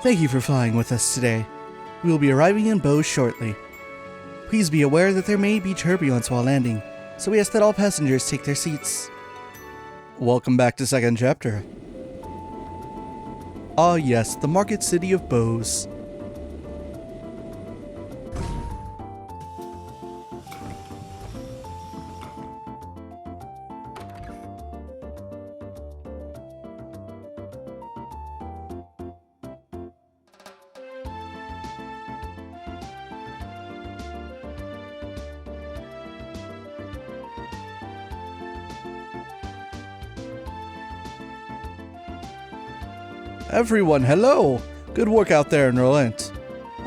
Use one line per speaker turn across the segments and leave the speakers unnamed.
Thank you for flying with us today. We will be arriving in Bose shortly. Please be aware that there may be turbulence while landing, so we ask that all passengers take their seats. Welcome back to second chapter. Ah yes, the market city of Bose. Everyone, hello! Good work out there in Relent.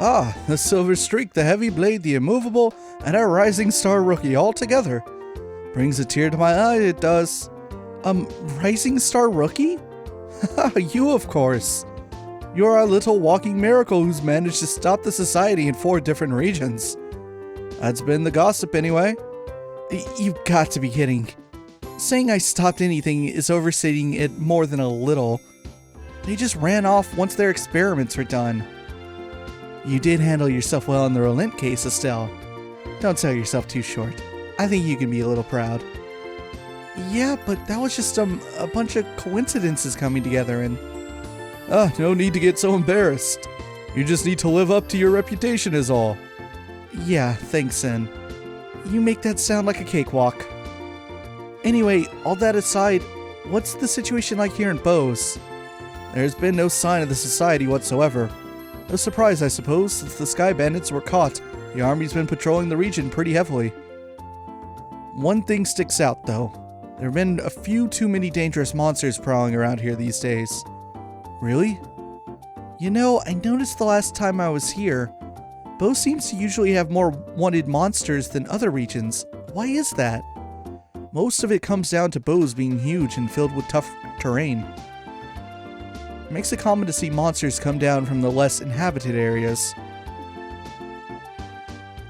Ah, the Silver Streak, the Heavy Blade, the Immovable, and our Rising Star Rookie all together. Brings a tear to my eye, it does. Rising Star Rookie? You, of course. You're our little walking miracle who's managed to stop the society in 4 different regions. That's been the gossip anyway. You've got to be kidding. Saying I stopped anything is overstating it more than a little. They just ran off once their experiments were done. You did handle yourself well in the Relent case, Estelle. Don't sell yourself too short. I think you can be a little proud. Yeah, but that was just a bunch of coincidences coming together and... no need to get so embarrassed. You just need to live up to your reputation is all. Yeah, thanks, Sen. You make that sound like a cakewalk. Anyway, all that aside, what's the situation like here in Bose? There's been no sign of the society whatsoever. No surprise, I suppose, since the Sky Bandits were caught. The army's been patrolling the region pretty heavily. One thing sticks out, though. There have been a few too many dangerous monsters prowling around here these days. Really? You know, I noticed the last time I was here, Bose seems to usually have more wanted monsters than other regions. Why is that? Most of it comes down to Bose being huge and filled with tough terrain. It makes it common to see monsters come down from the less inhabited areas.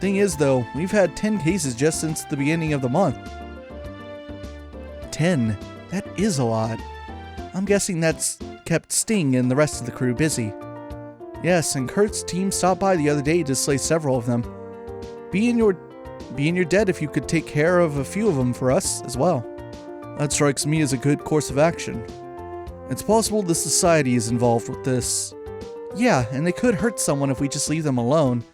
Thing is though, we've had 10 cases just since the beginning of the month. 10? That is a lot. I'm guessing that's kept Sting and the rest of the crew busy. Yes, and Kurt's team stopped by the other day to slay several of them. Be in your debt if you could take care of a few of them for us as well. That strikes me as a good course of action. It's possible the society is involved with this. Yeah, and they could hurt someone if we just leave them alone.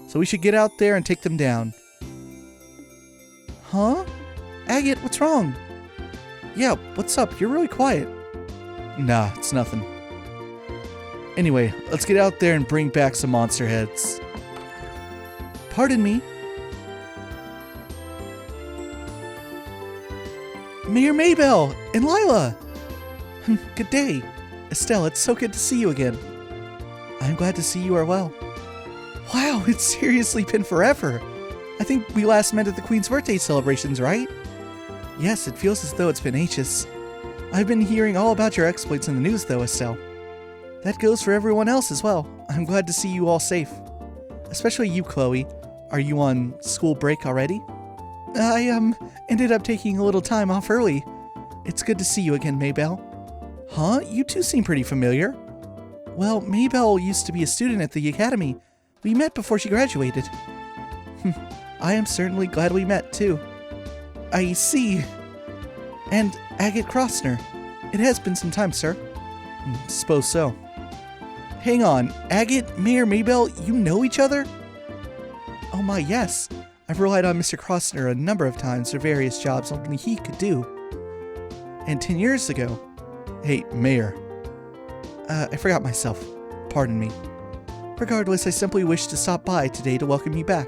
So we should get out there and take them down. Huh? Agate, what's wrong? Yeah, what's up? You're really quiet. Nah, it's nothing. Anyway, let's get out there and bring back some monster heads. Pardon me? Mayor Maybell and Lila! Good day. Estelle, it's so good to see you again. I'm glad to see you are well. Wow, it's seriously been forever. I think we last met at the Queen's birthday celebrations, right? Yes, it feels as though it's been ages. I've been hearing all about your exploits in the news though, Estelle. That goes for everyone else as well. I'm glad to see you all safe. Especially you, Chloe. Are you on school break already? I, ended up taking a little time off early. It's good to see you again, Maybell. Huh? You two seem pretty familiar. Well, Maybell used to be a student at the academy. We met before she graduated. I am certainly glad we met, too. I see. And Agate Crossner. It has been some time, sir. Suppose so. Hang on, Agate, Mayor Maybell, you know each other? Oh my, yes. I've relied on Mr. Crossner a number of times for various jobs only he could do. And 10 years ago... Hey, Mayor. I forgot myself. Pardon me. Regardless, I simply wish to stop by today to welcome you back.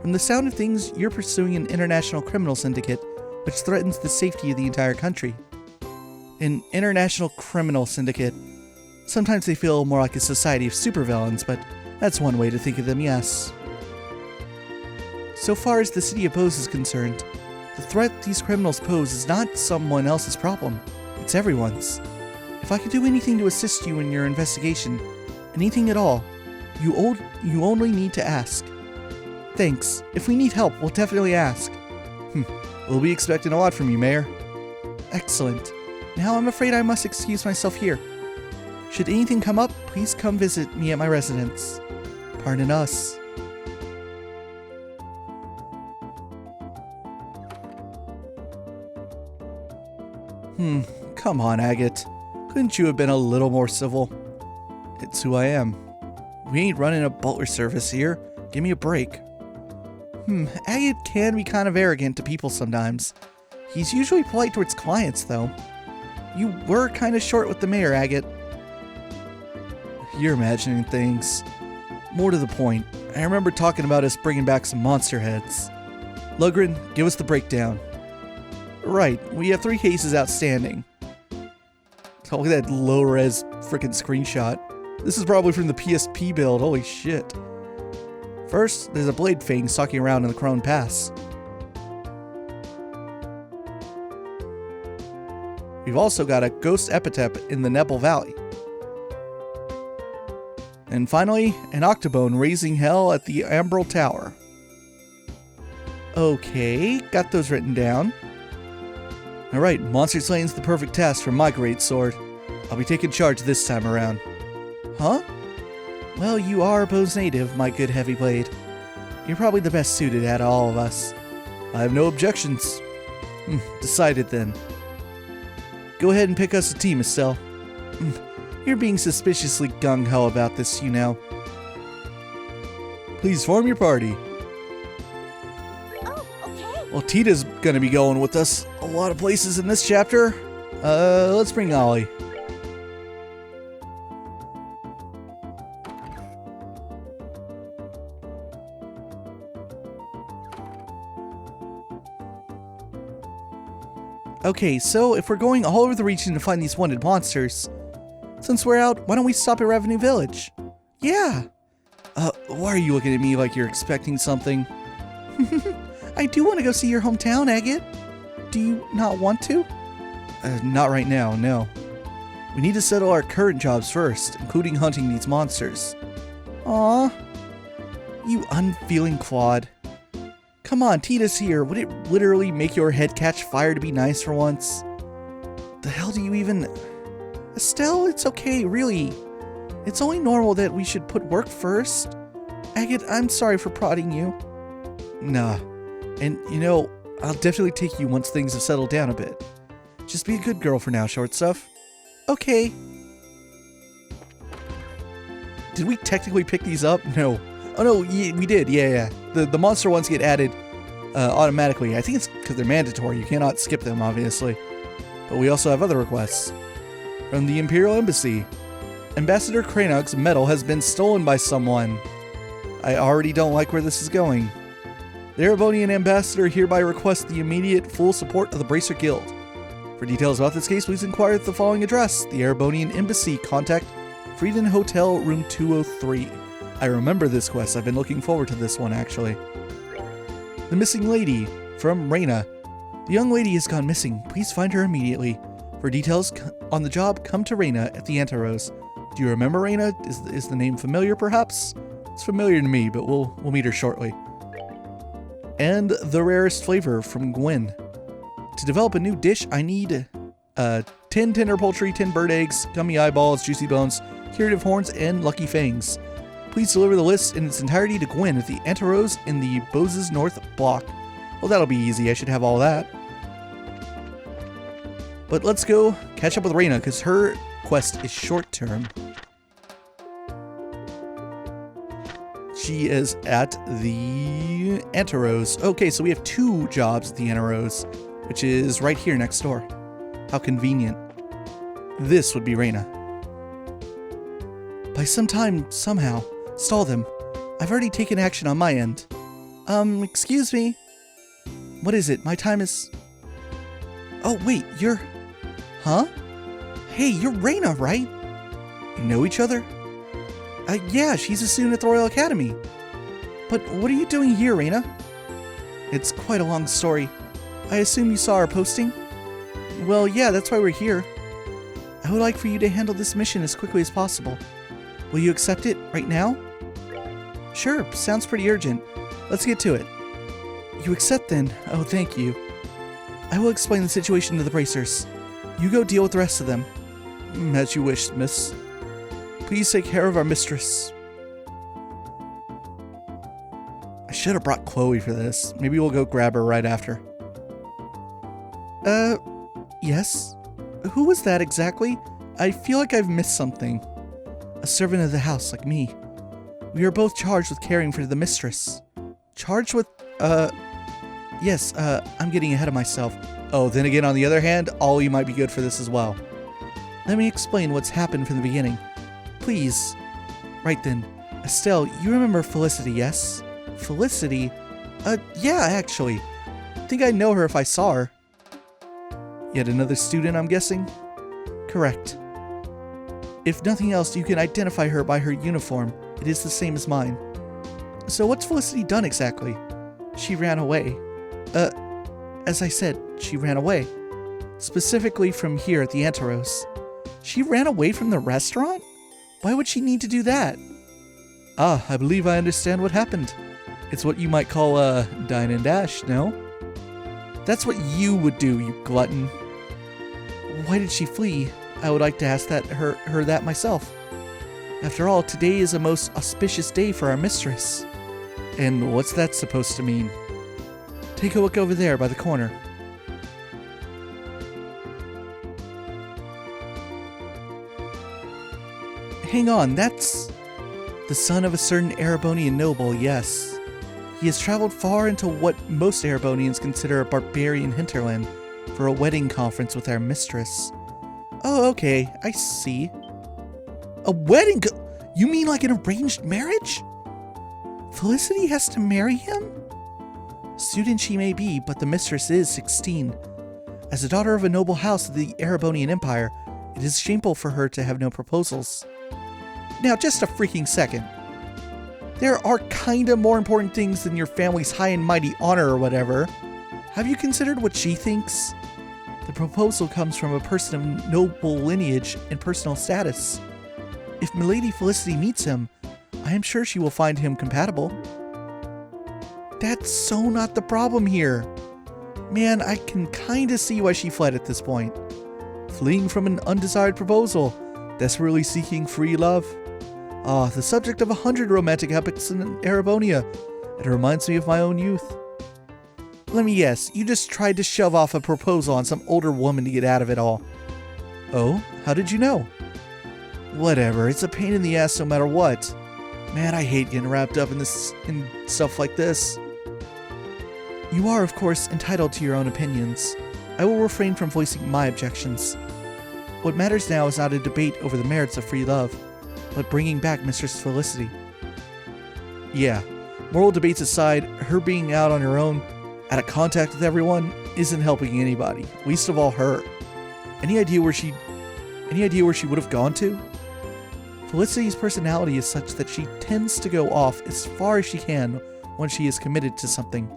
From the sound of things, you're pursuing an international criminal syndicate which threatens the safety of the entire country. An international criminal syndicate. Sometimes they feel more like a society of supervillains, but that's one way to think of them, yes. So far as the city of Bose is concerned, the threat these criminals pose is not someone else's problem. It's everyone's. If I could do anything to assist you in your investigation, anything at all, you only need to ask. Thanks. If we need help, we'll definitely ask. We'll be expecting a lot from you, Mayor. Excellent. Now I'm afraid I must excuse myself here. Should anything come up, please come visit me at my residence. Pardon us. Come on, Agate. Couldn't you have been a little more civil? It's who I am. We ain't running a butler service here. Give me a break. Agate can be kind of arrogant to people sometimes. He's usually polite towards clients, though. You were kind of short with the mayor, Agate. You're imagining things. More to the point, I remember talking about us bringing back some monster heads. Lugren, give us the breakdown. Right, we have 3 cases outstanding. Oh, look at that low-res frickin' screenshot. This is probably from the PSP build, holy shit. First, there's a blade fang stalking around in the Cron Pass. We've also got a ghost epitep in the Nebel Valley. And finally, an octobone raising hell at the Ambral Tower. Okay, got those written down. Alright, monster slaying's the perfect task for my great sword. I'll be taking charge this time around. Huh? Well, you are a Bose native, my good heavy blade. You're probably the best suited out of all of us. I have no objections. Decided then. Go ahead and pick us a team, Estelle. You're being suspiciously gung-ho about this, you know. Please form your party.
Oh, okay.
Well, Tita's gonna be going with us a lot of places in this chapter. Let's bring Ollie. Okay, so if we're going all over the region to find these wanted monsters, since we're out, why don't we stop at Revenue Village? Yeah. Why are you looking at me like you're expecting something? I do want to go see your hometown, Agate. Do you not want to? Not right now, no. We need to settle our current jobs first, including hunting these monsters. Aw. You unfeeling clod. Come on, Tita's here. Would it literally make your head catch fire to be nice for once? The hell do you even... Estelle, it's okay, really. It's only normal that we should put work first. Agate, I'm sorry for prodding you. Nah. And, you know, I'll definitely take you once things have settled down a bit. Just be a good girl for now, short stuff. Okay. Did we technically pick these up? No. Oh no, we did, yeah. The monster ones get added automatically. I think it's because they're mandatory. You cannot skip them, obviously. But we also have other requests. From the Imperial Embassy. Ambassador Cranog's medal has been stolen by someone. I already don't like where this is going. The Erebonian Ambassador hereby requests the immediate full support of the Bracer Guild. For details about this case, please inquire at the following address. The Erebonian Embassy. Contact Frieden Hotel, room 203. I remember this quest. I've been looking forward to this one, actually. The Missing Lady. From Reina. The young lady has gone missing. Please find her immediately. For details on the job, come to Reina at the Anterose. Do you remember Reina? Is the name familiar, perhaps? It's familiar to me, but we'll meet her shortly. And the rarest flavor from Gwen. To develop a new dish, I need 10 tender poultry, 10 bird eggs, gummy eyeballs, juicy bones, curative horns, and lucky fangs. Please deliver the list in its entirety to Gwen at the Anterose in the Bose's North block. Well, that'll be easy. I should have all that. But let's go catch up with Reina, because her quest is short-term. She is at the Anterose. Okay, so we have 2 jobs at the Anterose, which is right here next door. How convenient. This would be Reina. By some time, somehow, stall them. I've already taken action on my end. Excuse me? What is it? My time is... Oh, wait, you're... Huh? Hey, you're Reina, right? You know each other? Yeah, she's a student at the Royal Academy. But what are you doing here, Reina? It's quite a long story. I assume you saw our posting? Well, yeah, that's why we're here. I would like for you to handle this mission as quickly as possible. Will you accept it right now? Sure, sounds pretty urgent. Let's get to it. You accept then? Oh, thank you. I will explain the situation to the bracers. You go deal with the rest of them. As you wish, miss. Please take care of our mistress. I should have brought Chloe for this. Maybe we'll go grab her right after. Yes? Who was that exactly? I feel like I've missed something. A servant of the house, like me. We are both charged with caring for the mistress. Charged with, yes, I'm getting ahead of myself. Oh, then again, on the other hand, Ollie might be good for this as well. Let me explain what's happened from the beginning. Please. Right then. Estelle, you remember Felicity, yes? Felicity? Yeah, actually. I think I'd know her if I saw her. Yet another student, I'm guessing? Correct. If nothing else, you can identify her by her uniform. It is the same as mine. So what's Felicity done exactly? She ran away. As I said, she ran away. Specifically from here at the Anteros. She ran away from the restaurant? Why would she need to do that? Ah, I believe I understand what happened. It's what you might call a dine and dash, no? That's what you would do, you glutton. Why did she flee? I would like to ask her that myself. After all, today is a most auspicious day for our mistress. And what's that supposed to mean? Take a look over there by the corner. Hang on, that's the son of a certain Erebonian noble, yes. He has traveled far into what most Erebonians consider a barbarian hinterland for a wedding conference with our mistress. Oh, okay, I see. A wedding you mean like an arranged marriage? Felicity has to marry him? Student she may be, but the mistress is 16. As a daughter of a noble house of the Erebonian Empire, it is shameful for her to have no proposals. Now, just a freaking second. There are kinda more important things than your family's high and mighty honor or whatever. Have you considered what she thinks? The proposal comes from a person of noble lineage and personal status. If Milady Felicity meets him, I am sure she will find him compatible. That's so not the problem here. Man, I can kinda see why she fled at this point. Fleeing from an undesired proposal, desperately seeking free love. Ah, the subject of 100 romantic epics in Erebonia. It reminds me of my own youth. Let me guess, you just tried to shove off a proposal on some older woman to get out of it all. Oh, how did you know? Whatever, it's a pain in the ass no matter what. Man, I hate getting wrapped up in stuff like this. You are, of course, entitled to your own opinions. I will refrain from voicing my objections. What matters now is not a debate over the merits of free love, but bringing back Mistress Felicity. Yeah, moral debates aside, her being out on her own, out of contact with everyone, isn't helping anybody, least of all her. Any idea where she would have gone to? Felicity's personality is such that she tends to go off as far as she can when she is committed to something.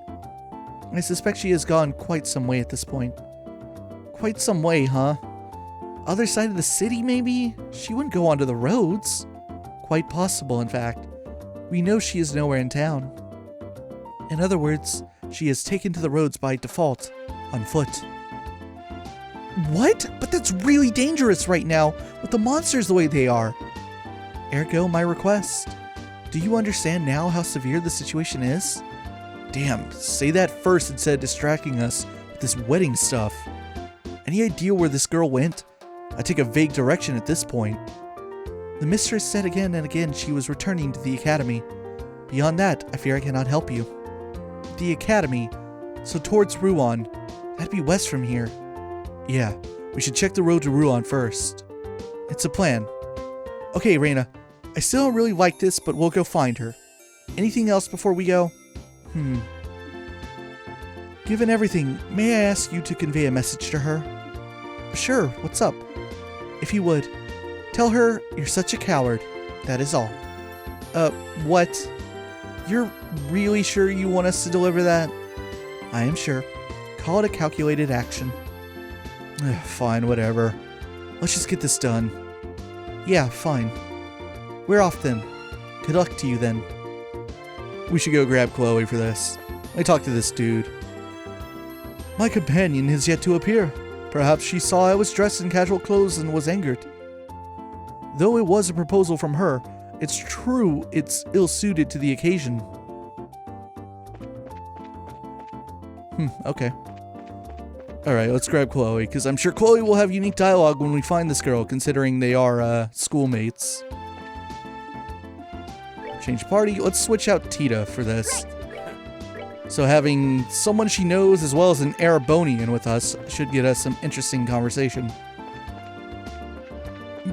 I suspect she has gone quite some way at this point. Quite some way, huh? Other side of the city, maybe? She wouldn't go onto the roads. Quite possible, in fact. We know she is nowhere in town. In other words, she has taken to the roads by default, on foot. What? But that's really dangerous right now, with the monsters the way they are. Ergo, my request. Do you understand now how severe the situation is? Damn, say that first instead of distracting us with this wedding stuff. Any idea where this girl went? I take a vague direction at this point. The mistress said again and again she was returning to the academy. Beyond that, I fear I cannot help you. The academy, so towards Rouen. That'd be west from here. Yeah, we should check the road to Rouen first. It's a plan. Okay, Reina, I still don't really like this, but we'll go find her. Anything else before we go? Given everything, may I ask you to convey a message to her? Sure, what's up? If you would, tell her you're such a coward, that is all. What? You're really sure you want us to deliver that? I am sure. Call it a calculated action. Fine, whatever. Let's just get this done. Yeah, fine. We're off then. Good luck to you then. We should go grab Chloe for this. Let me talk to this dude. My companion has yet to appear. Perhaps she saw I was dressed in casual clothes and was angered. Though it was a proposal from her, it's true it's ill-suited to the occasion. Okay. Alright, let's grab Chloe, because I'm sure Chloe will have unique dialogue when we find this girl, considering they are, schoolmates. Change party. Let's switch out Tita for this. So having someone she knows as well as an Erebonian with us should get us some interesting conversation.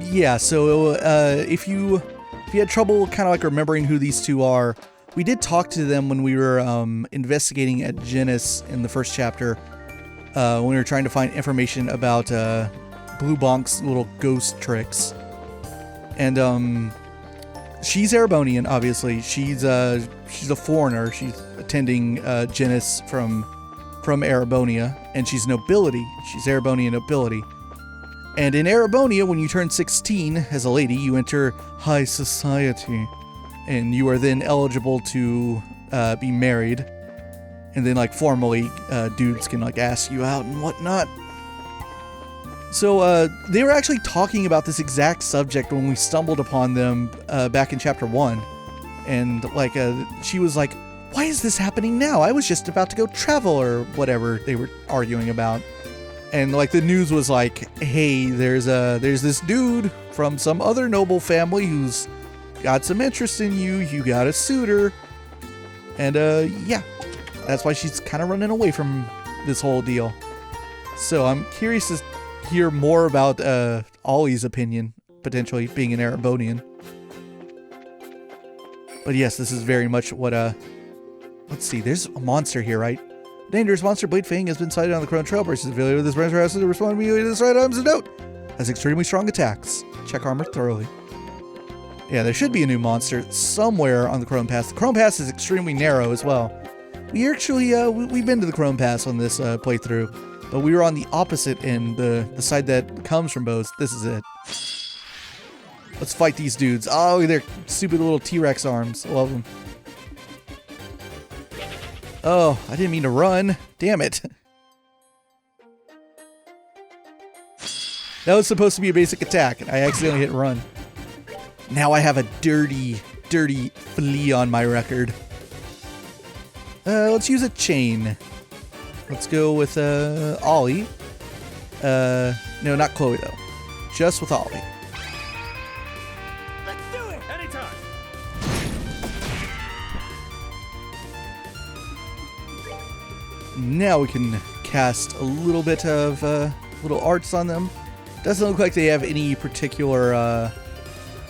Yeah, so if you had trouble kind of like remembering who these two are, we did talk to them when we were investigating at Genis in the first chapter, when we were trying to find information about Blue Bonk's little ghost tricks. And she's Erebonian, obviously. She's a foreigner. She's attending Genis from Erebonia, and she's nobility. She's Erebonian nobility. And in Erebonia, when you turn 16 as a lady, you enter high society, and you are then eligible to be married. And then, like, formally, dudes can, like, ask you out and whatnot. So, they were actually talking about this exact subject when we stumbled upon them back in Chapter 1. And, like, she was like, why is this happening now? I was just about to go travel, or whatever they were arguing about. And, like, the news was like, hey, there's this dude from some other noble family who's got some interest in you. You got a suitor. And, yeah. That's why she's kind of running away from this whole deal. So I'm curious to hear more about Ollie's opinion, potentially being an Erebonian. But yes, this is very much what, let's see, there's a monster here, right? Dangerous monster Blade Fang has been sighted on the Cron Trail. Persons affiliated with this monster has to respond immediately to this right items a note. Has extremely strong attacks. Check armor thoroughly. Yeah, there should be a new monster somewhere on the Cron Pass. The Cron Pass is extremely narrow as well. We actually, we've been to the Cron Pass on this playthrough, but we were on the opposite end, the side that comes from Bose. This is it. Let's fight these dudes. Oh, they're stupid little T-Rex arms. Love them. Oh, I didn't mean to run. Damn it. That was supposed to be a basic attack, and I accidentally hit run. Now I have a dirty, dirty flea on my record. Let's use a chain. Let's go with, Ollie. No, not Chloe, though. Just with Ollie.
Let's do it! Anytime!
Now we can cast a little bit of, little arts on them. Doesn't look like they have any particular,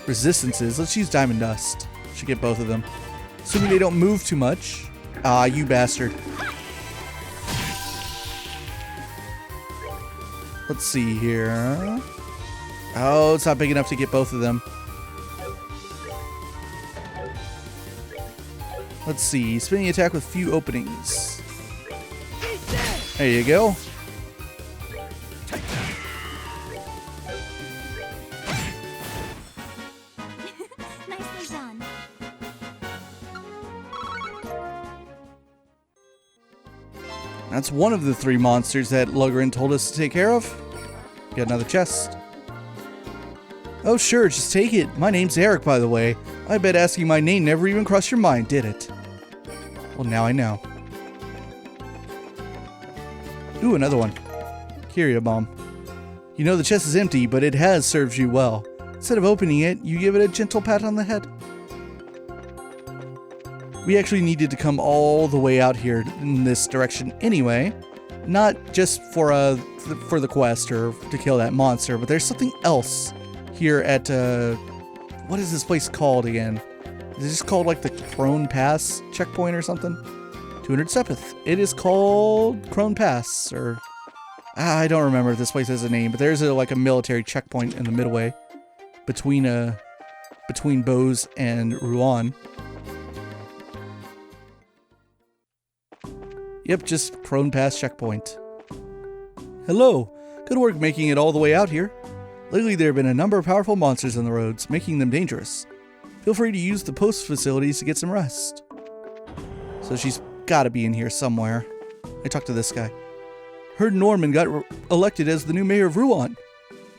resistances. Let's use Diamond Dust. Should get both of them. Assuming they don't move too much. Ah, you bastard. Let's see here. Oh, it's not big enough to get both of them. Let's see. Spinning attack with few openings. There you go.
Nicely done.
That's one of the 3 monsters that Lugrin told us to take care of. Got another chest. Oh sure, just take it. My name's Eric, by the way. I bet asking my name never even crossed your mind, did it? Well, now I know. Ooh, another one. Curio Bomb. You know the chest is empty, but it has served you well. Instead of opening it, you give it a gentle pat on the head. We actually needed to come all the way out here in this direction anyway. Not just for the quest or to kill that monster, but there's something else here at, what is this place called again? Is this called like the Cron Pass checkpoint or something? 207th. It is called Cron Pass, or I don't remember if this place has a name, but there's like a military checkpoint in the midway between Bose and Rouen. Yep, just Cron Pass checkpoint. Hello. Good work making it all the way out here. Lately there have been a number of powerful monsters on the roads, making them dangerous. Feel free to use the post facilities to get some rest. So she's gotta be in here somewhere. I talked to this guy. Heard Norman got elected as the new mayor of Rouen.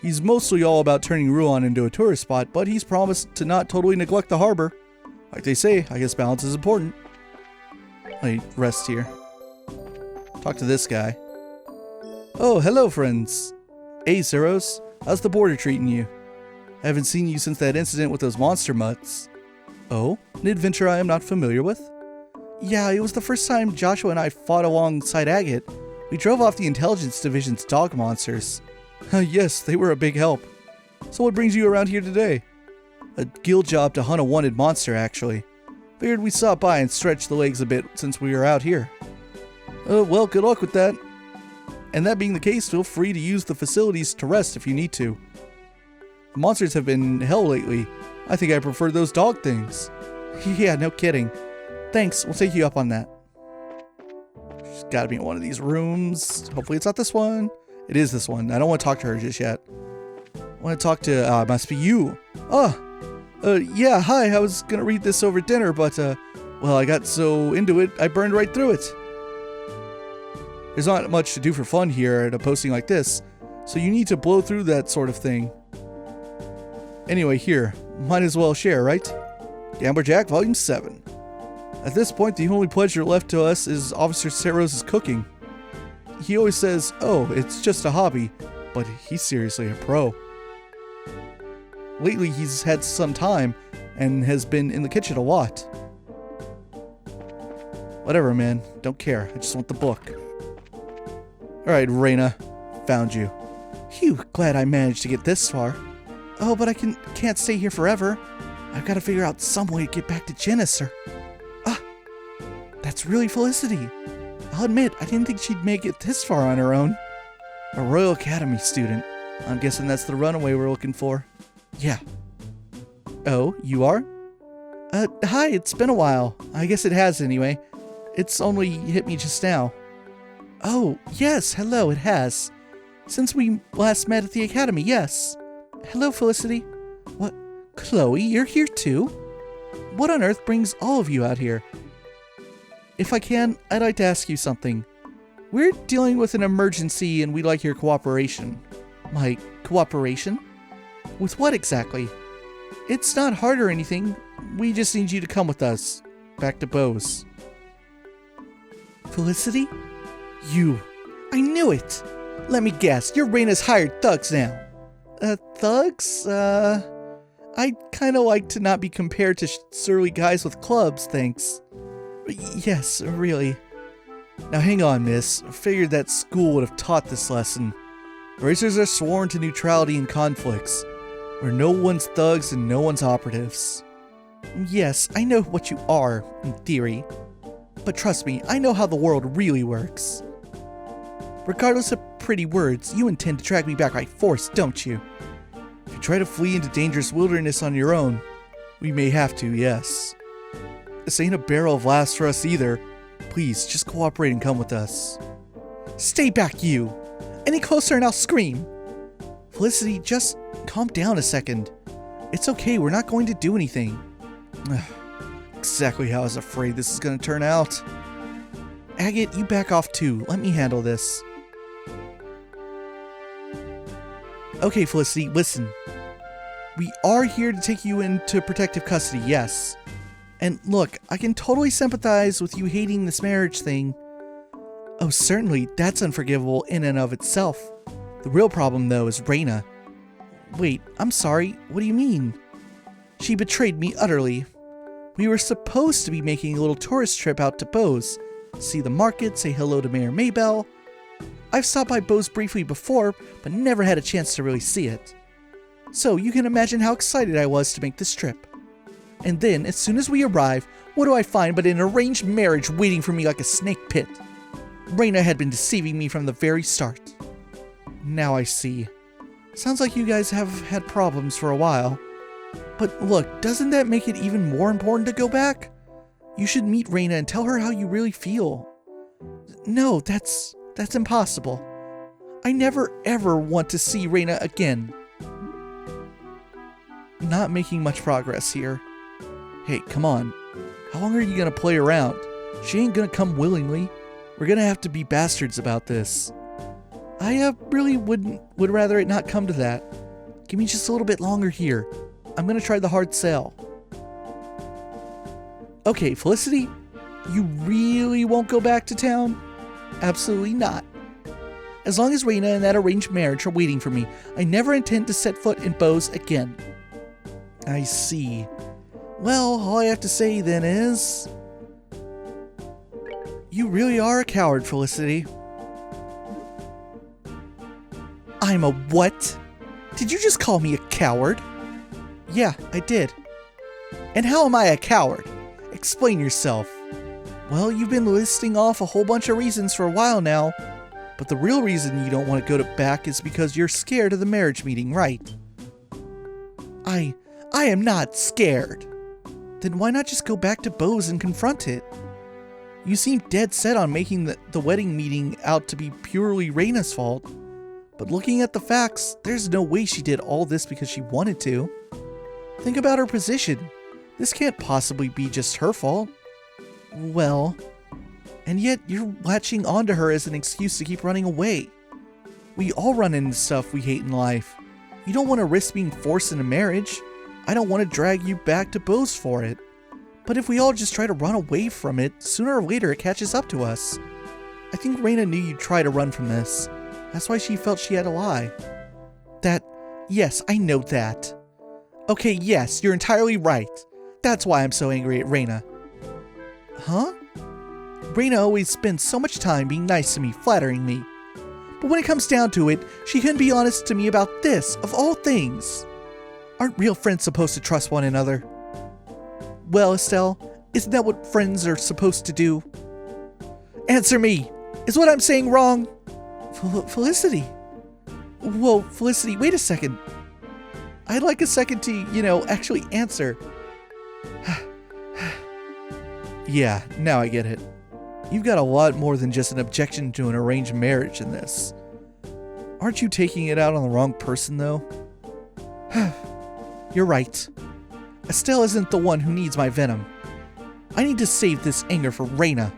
He's mostly all about turning Ruan into a tourist spot, but he's promised to not totally neglect the harbor. Like they say, I guess balance is important. Let me rest here. Talk to this guy. Oh, hello, friends. Hey, Zeros. How's the border treating you? I haven't seen you since that incident with those monster mutts. Oh, an adventure I am not familiar with? Yeah, it was the first time Joshua and I fought alongside Agate. We drove off the Intelligence Division's dog monsters. Yes, they were a big help. So what brings you around here today? A guild job to hunt a wanted monster, actually. Figured we'd stop by and stretch the legs a bit since we were out here. Well, good luck with that. And that being the case, feel free to use the facilities to rest if you need to. The monsters have been hell lately. I think I prefer those dog things. Yeah, no kidding. Thanks, we'll take you up on that. She's gotta be in one of these rooms. Hopefully it's not this one. It is this one. I don't want to talk to her just yet. I want to talk to, must be you. Yeah, hi, I was gonna read this over dinner, but, well, I got so into it, I burned right through it. There's not much to do for fun here at a posting like this, so you need to blow through that sort of thing. Anyway, here, might as well share, right? Gambler Jack, Volume 7. At this point, the only pleasure left to us is Officer Seros' cooking. He always says, oh, it's just a hobby, but he's seriously a pro. Lately, he's had some time and has been in the kitchen a lot. Whatever, man. Don't care. I just want the book. Alright, Reina. Found you. Phew, glad I managed to get this far. Oh, but I can't stay here forever. I've got to figure out some way to get back to Genesis. Ah, that's really Felicity. I'll admit, I didn't think she'd make it this far on her own. A Royal Academy student. I'm guessing that's the runaway we're looking for. Yeah. Oh, you are? Hi, it's been a while. I guess it has anyway. It's only hit me just now. Oh, yes, hello, it has. Since we last met at the academy, yes. Hello, Felicity. What? Chloe, you're here too? What on earth brings all of you out here? If I can, I'd like to ask you something. We're dealing with an emergency and we'd like your cooperation. My cooperation? With what exactly? It's not hard or anything. We just need you to come with us. Back to Bose. Felicity? You. I knew it! Let me guess, you're Reina's hired thugs now. Thugs? I'd kinda like to not be compared to surly guys with clubs, thanks. Yes, really. Now hang on, miss. I figured that school would have taught this lesson. Racers are sworn to neutrality in conflicts, where no one's thugs and no one's operatives. Yes, I know what you are, in theory. But trust me, I know how the world really works. Regardless of pretty words, you intend to drag me back by force, don't you? If you try to flee into dangerous wilderness on your own, we may have to, yes. This ain't a barrel of laughs for us either. Please, just cooperate and come with us. Stay back, you! Any closer and I'll scream! Felicity, just calm down a second. It's okay, we're not going to do anything. Exactly how I was afraid this is going to turn out. Agate, you back off too. Let me handle this. Okay, Felicity, listen. We are here to take you into protective custody, yes. And look, I can totally sympathize with you hating this marriage thing. Oh, certainly, that's unforgivable in and of itself. The real problem, though, is Reina. Wait, I'm sorry, what do you mean? She betrayed me utterly. We were supposed to be making a little tourist trip out to Bose, see the market, say hello to Mayor Maybell. I've stopped by Bose briefly before, but never had a chance to really see it. So you can imagine how excited I was to make this trip. And then, as soon as we arrive, what do I find but an arranged marriage waiting for me like a snake pit? Reina had been deceiving me from the very start. Now I see. Sounds like you guys have had problems for a while. But look, doesn't that make it even more important to go back? You should meet Reina and tell her how you really feel. No, that's impossible. I never ever want to see Reina again. Not making much progress here. Hey, come on. How long are you gonna play around? She ain't gonna come willingly. We're gonna have to be bastards about this. I really would rather it not come to that. Give me just a little bit longer here. I'm gonna try the hard sell. Okay, Felicity, you really won't go back to town? Absolutely not. As long as Reina and that arranged marriage are waiting for me, I never intend to set foot in Bose again. I see. Well, all I have to say then is... You really are a coward, Felicity. I'm a what? Did you just call me a coward? Yeah, I did. And how am I a coward? Explain yourself. Well, you've been listing off a whole bunch of reasons for a while now, but the real reason you don't want to go back is because you're scared of the marriage meeting, right? I am not scared. Then why not just go back to Bose and confront it? You seem dead set on making the wedding meeting out to be purely Reina's fault. But looking at the facts, there's no way she did all this because she wanted to. Think about her position. This can't possibly be just her fault. Well, and yet you're latching onto her as an excuse to keep running away. We all run into stuff we hate in life. You don't want to risk being forced into marriage. I don't want to drag you back to Bose for it. But if we all just try to run away from it, sooner or later it catches up to us. I think Reina knew you'd try to run from this. That's why she felt she had to lie. Yes, I know that. Okay, yes, you're entirely right. That's why I'm so angry at Reina. Huh? Reina always spends so much time being nice to me, flattering me. But when it comes down to it, she couldn't be honest to me about this, of all things. Aren't real friends supposed to trust one another? Well, Estelle, isn't that what friends are supposed to do? Answer me! Is what I'm saying wrong? Felicity? Whoa, Felicity, wait a second. I'd like a second to, actually answer. Yeah, now I get it. You've got a lot more than just an objection to an arranged marriage in this. Aren't you taking it out on the wrong person, though? You're right. Estelle isn't the one who needs my venom. I need to save this anger for Reina.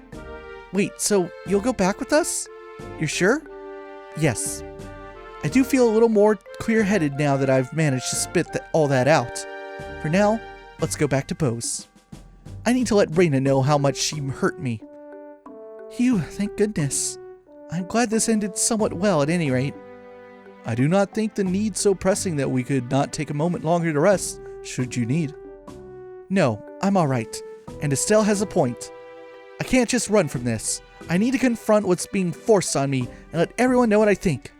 Wait, so you'll go back with us? You're sure? Yes. I do feel a little more clear-headed now that I've managed to spit all that out. For now, let's go back to Bose. I need to let Reina know how much she hurt me. Phew, thank goodness. I'm glad this ended somewhat well at any rate. I do not think the need so pressing that we could not take a moment longer to rest, should you need. No, I'm alright, and Estelle has a point. I can't just run from this. I need to confront what's being forced on me and let everyone know what I think.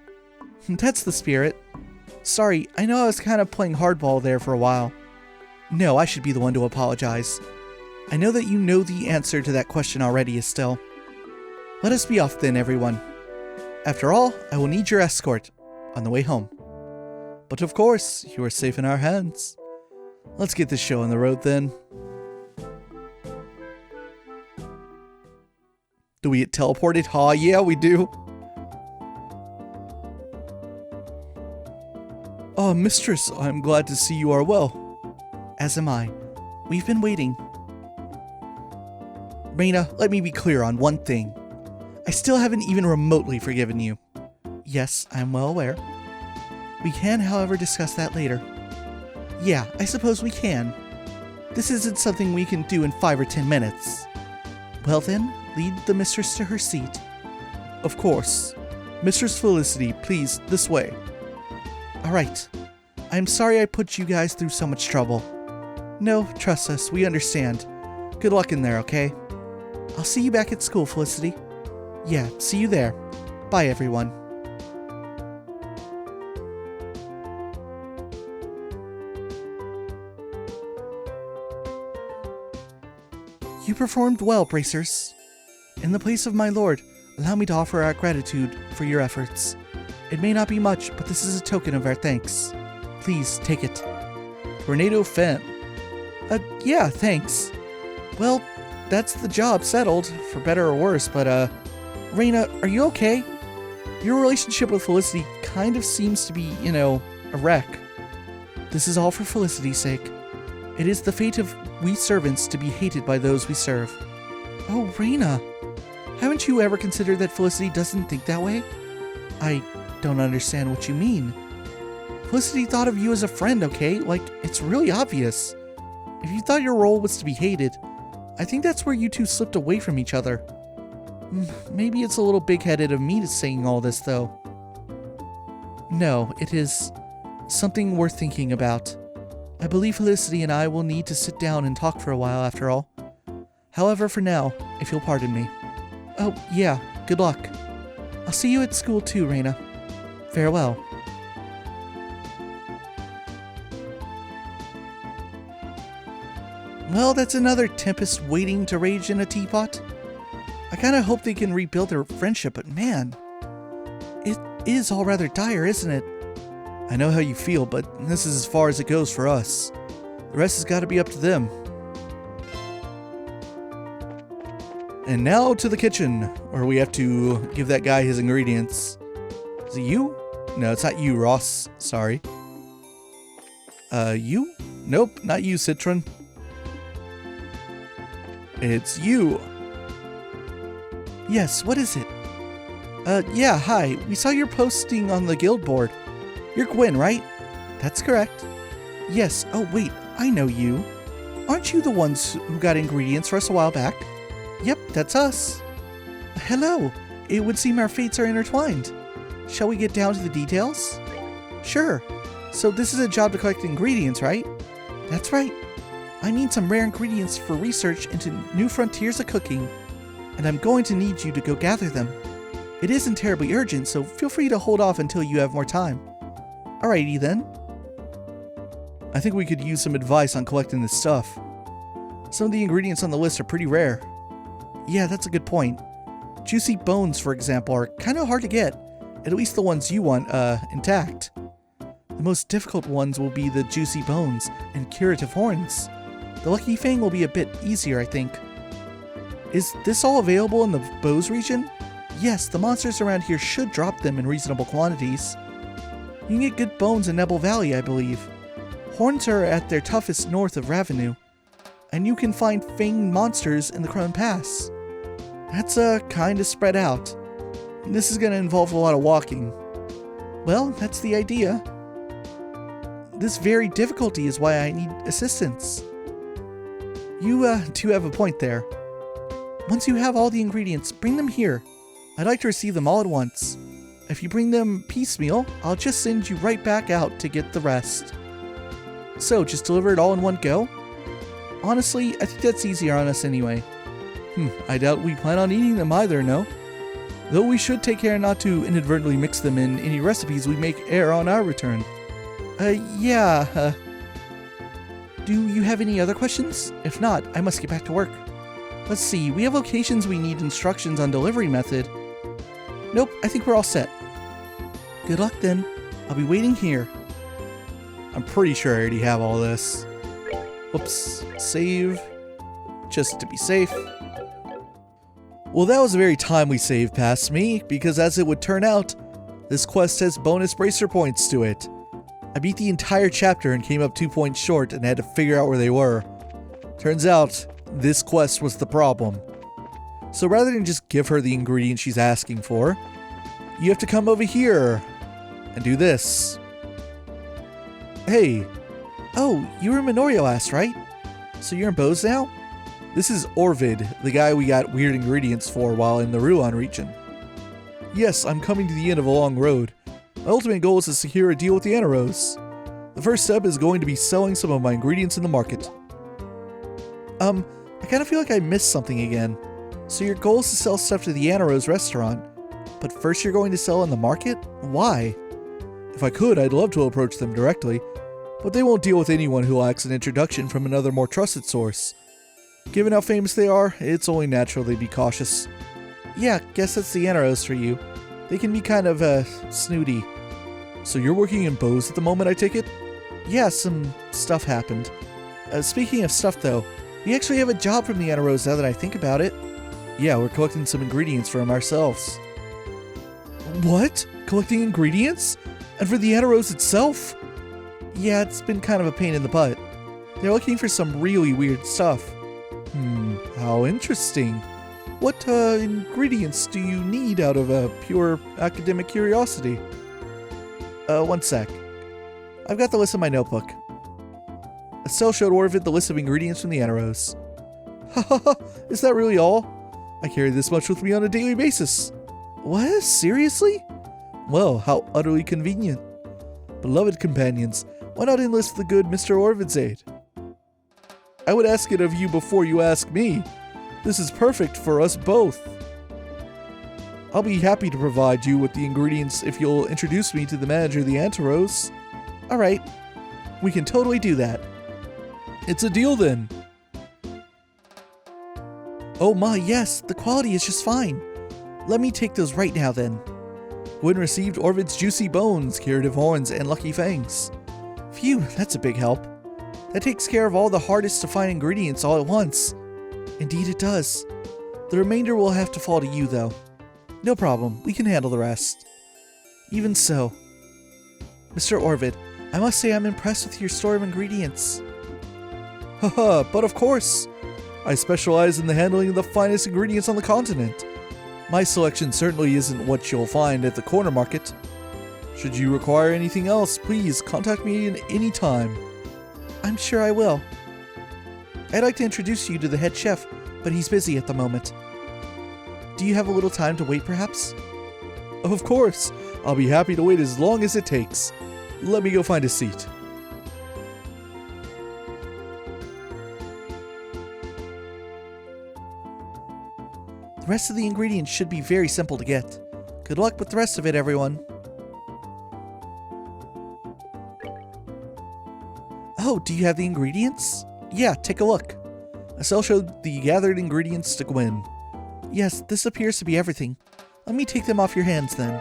That's the spirit. Sorry, I know I was kind of playing hardball there for a while. No, I should be the one to apologize. I know that you know the answer to that question already, Estelle. Let us be off then, everyone. After all, I will need your escort on the way home. But of course, you are safe in our hands. Let's get this show on the road then. Do we get teleported? Aw, yeah, we do. Oh, mistress, I'm glad to see you are well. As am I. We've been waiting. Reina, let me be clear on one thing. I still haven't even remotely forgiven you. Yes, I'm well aware. We can, however, discuss that later. Yeah, I suppose we can. This isn't something we can do in 5 or 10 minutes. Well then, lead the mistress to her seat. Of course. Mistress Felicity, please, this way. Alright. I'm sorry I put you guys through so much trouble. No, trust us, we understand. Good luck in there, okay? I'll see you back at school, Felicity. Yeah, see you there. Bye, everyone. You performed well, Bracers. In the place of my lord, allow me to offer our gratitude for your efforts. It may not be much, but this is a token of our thanks. Please, take it. Tornado Fan. Yeah, thanks. Well, that's the job settled, for better or worse, but, Reina, are you okay? Your relationship with Felicity kind of seems to be, a wreck. This is all for Felicity's sake. It is the fate of we servants to be hated by those we serve. Oh, Reina. Haven't you ever considered that Felicity doesn't think that way? I don't understand what you mean. Felicity thought of you as a friend, okay? Like, it's really obvious. If you thought your role was to be hated, I think that's where you two slipped away from each other. Maybe it's a little big-headed of me to saying all this, though. No, it is something worth thinking about. I believe Felicity and I will need to sit down and talk for a while, after all. However, for now, if you'll pardon me. Oh, yeah, good luck. I'll see you at school too, Reina. Farewell. Well, that's another tempest waiting to rage in a teapot. I kinda hope they can rebuild their friendship, but man, it is all rather dire, isn't it? I know how you feel, but this is as far as it goes for us. The rest has gotta be up to them. And now to the kitchen, where we have to give that guy his ingredients. Is it you? No, it's not you, Ross. Sorry. You? Nope, not you, Citron. It's you. Yes, what is it? Yeah, hi. We saw your posting on the guild board. You're Gwen, right? That's correct. Yes, oh wait, I know you. Aren't you the ones who got ingredients for us a while back? Yep, that's us. Hello. It would seem our fates are intertwined. Shall we get down to the details? Sure. So this is a job to collect ingredients, right? That's right. I need some rare ingredients for research into new frontiers of cooking, and I'm going to need you to go gather them. It isn't terribly urgent, so feel free to hold off until you have more time. Alrighty then. I think we could use some advice on collecting this stuff. Some of the ingredients on the list are pretty rare. Yeah, that's a good point. Juicy bones, for example, are kind of hard to get, at least the ones you want, intact. The most difficult ones will be the juicy bones and curative horns. The lucky fang will be a bit easier, I think. Is this all available in the Bose region? Yes, the monsters around here should drop them in reasonable quantities. You can get good bones in Nebel Valley, I believe. Horns are at their toughest north of Ravenue. And you can find fanged monsters in the Cron Pass. That's kinda spread out. This is gonna involve a lot of walking. Well, that's the idea. This very difficulty is why I need assistance. You do have a point there. Once you have all the ingredients, bring them here. I'd like to receive them all at once. If you bring them piecemeal, I'll just send you right back out to get the rest. So, just deliver it all in one go? Honestly, I think that's easier on us anyway. I doubt we plan on eating them either, no? Though we should take care not to inadvertently mix them in any recipes we make ere on our return. Yeah. Do you have any other questions? If not, I must get back to work. Let's see, we have locations we need instructions on delivery method. Nope, I think we're all set. Good luck then. I'll be waiting here. I'm pretty sure I already have all this. Whoops, save. Just to be safe. Well, that was a very timely save past me, because as it would turn out, this quest has bonus bracer points to it. I beat the entire chapter and came up 2 points short and had to figure out where they were. Turns out, this quest was the problem. So rather than just give her the ingredients she's asking for, you have to come over here and do this. Hey. Oh, you were in Minoria last, right? So you're in Bose now? This is Orvid, the guy we got weird ingredients for while in the Ruan region. Yes, I'm coming to the end of a long road. My ultimate goal is to secure a deal with the Anaros. The first step is going to be selling some of my ingredients in the market. I kind of feel like I missed something again. So your goal is to sell stuff to the Anaros restaurant, but first you're going to sell in the market? Why? If I could, I'd love to approach them directly, but they won't deal with anyone who lacks an introduction from another more trusted source. Given how famous they are, it's only natural they'd be cautious. Yeah, guess that's the Anaros for you. They can be kind of, snooty. So you're working in Bose at the moment, I take it? Yeah, some stuff happened. Speaking of stuff though, we actually have a job from the Anaros now that I think about it. Yeah, we're collecting some ingredients from ourselves. What? Collecting ingredients? And for the Anaros itself? Yeah, it's been kind of a pain in the butt. They're looking for some really weird stuff. How interesting. What ingredients do you need out of a pure academic curiosity? One sec. I've got the list in my notebook. Estelle showed Orvid the list of ingredients from the Anarose. Hahaha, is that really all? I carry this much with me on a daily basis. What? Seriously? Well, how utterly convenient. Beloved companions, why not enlist the good Mr. Orvid's aid? I would ask it of you before you ask me. This is perfect for us both. I'll be happy to provide you with the ingredients if you'll introduce me to the manager of the Antarose. Alright, we can totally do that. It's a deal then. Oh my, yes, the quality is just fine. Let me take those right now then. Gwen received Orvid's juicy bones, curative horns, and lucky fangs. Phew, that's a big help. That takes care of all the hardest to find ingredients all at once. Indeed it does. The remainder will have to fall to you though. No problem, we can handle the rest. Even so. Mr. Orvid, I must say I'm impressed with your store of ingredients. Haha, but of course. I specialize in the handling of the finest ingredients on the continent. My selection certainly isn't what you'll find at the corner market. Should you require anything else, please contact me at any time. I'm sure I will. I'd like to introduce you to the head chef, but he's busy at the moment. Do you have a little time to wait, perhaps? Of course. I'll be happy to wait as long as it takes. Let me go find a seat. The rest of the ingredients should be very simple to get. Good luck with the rest of it, everyone. Oh, do you have the ingredients? Yeah, take a look. Estelle showed the gathered ingredients to Gwen. Yes, this appears to be everything. Let me take them off your hands then.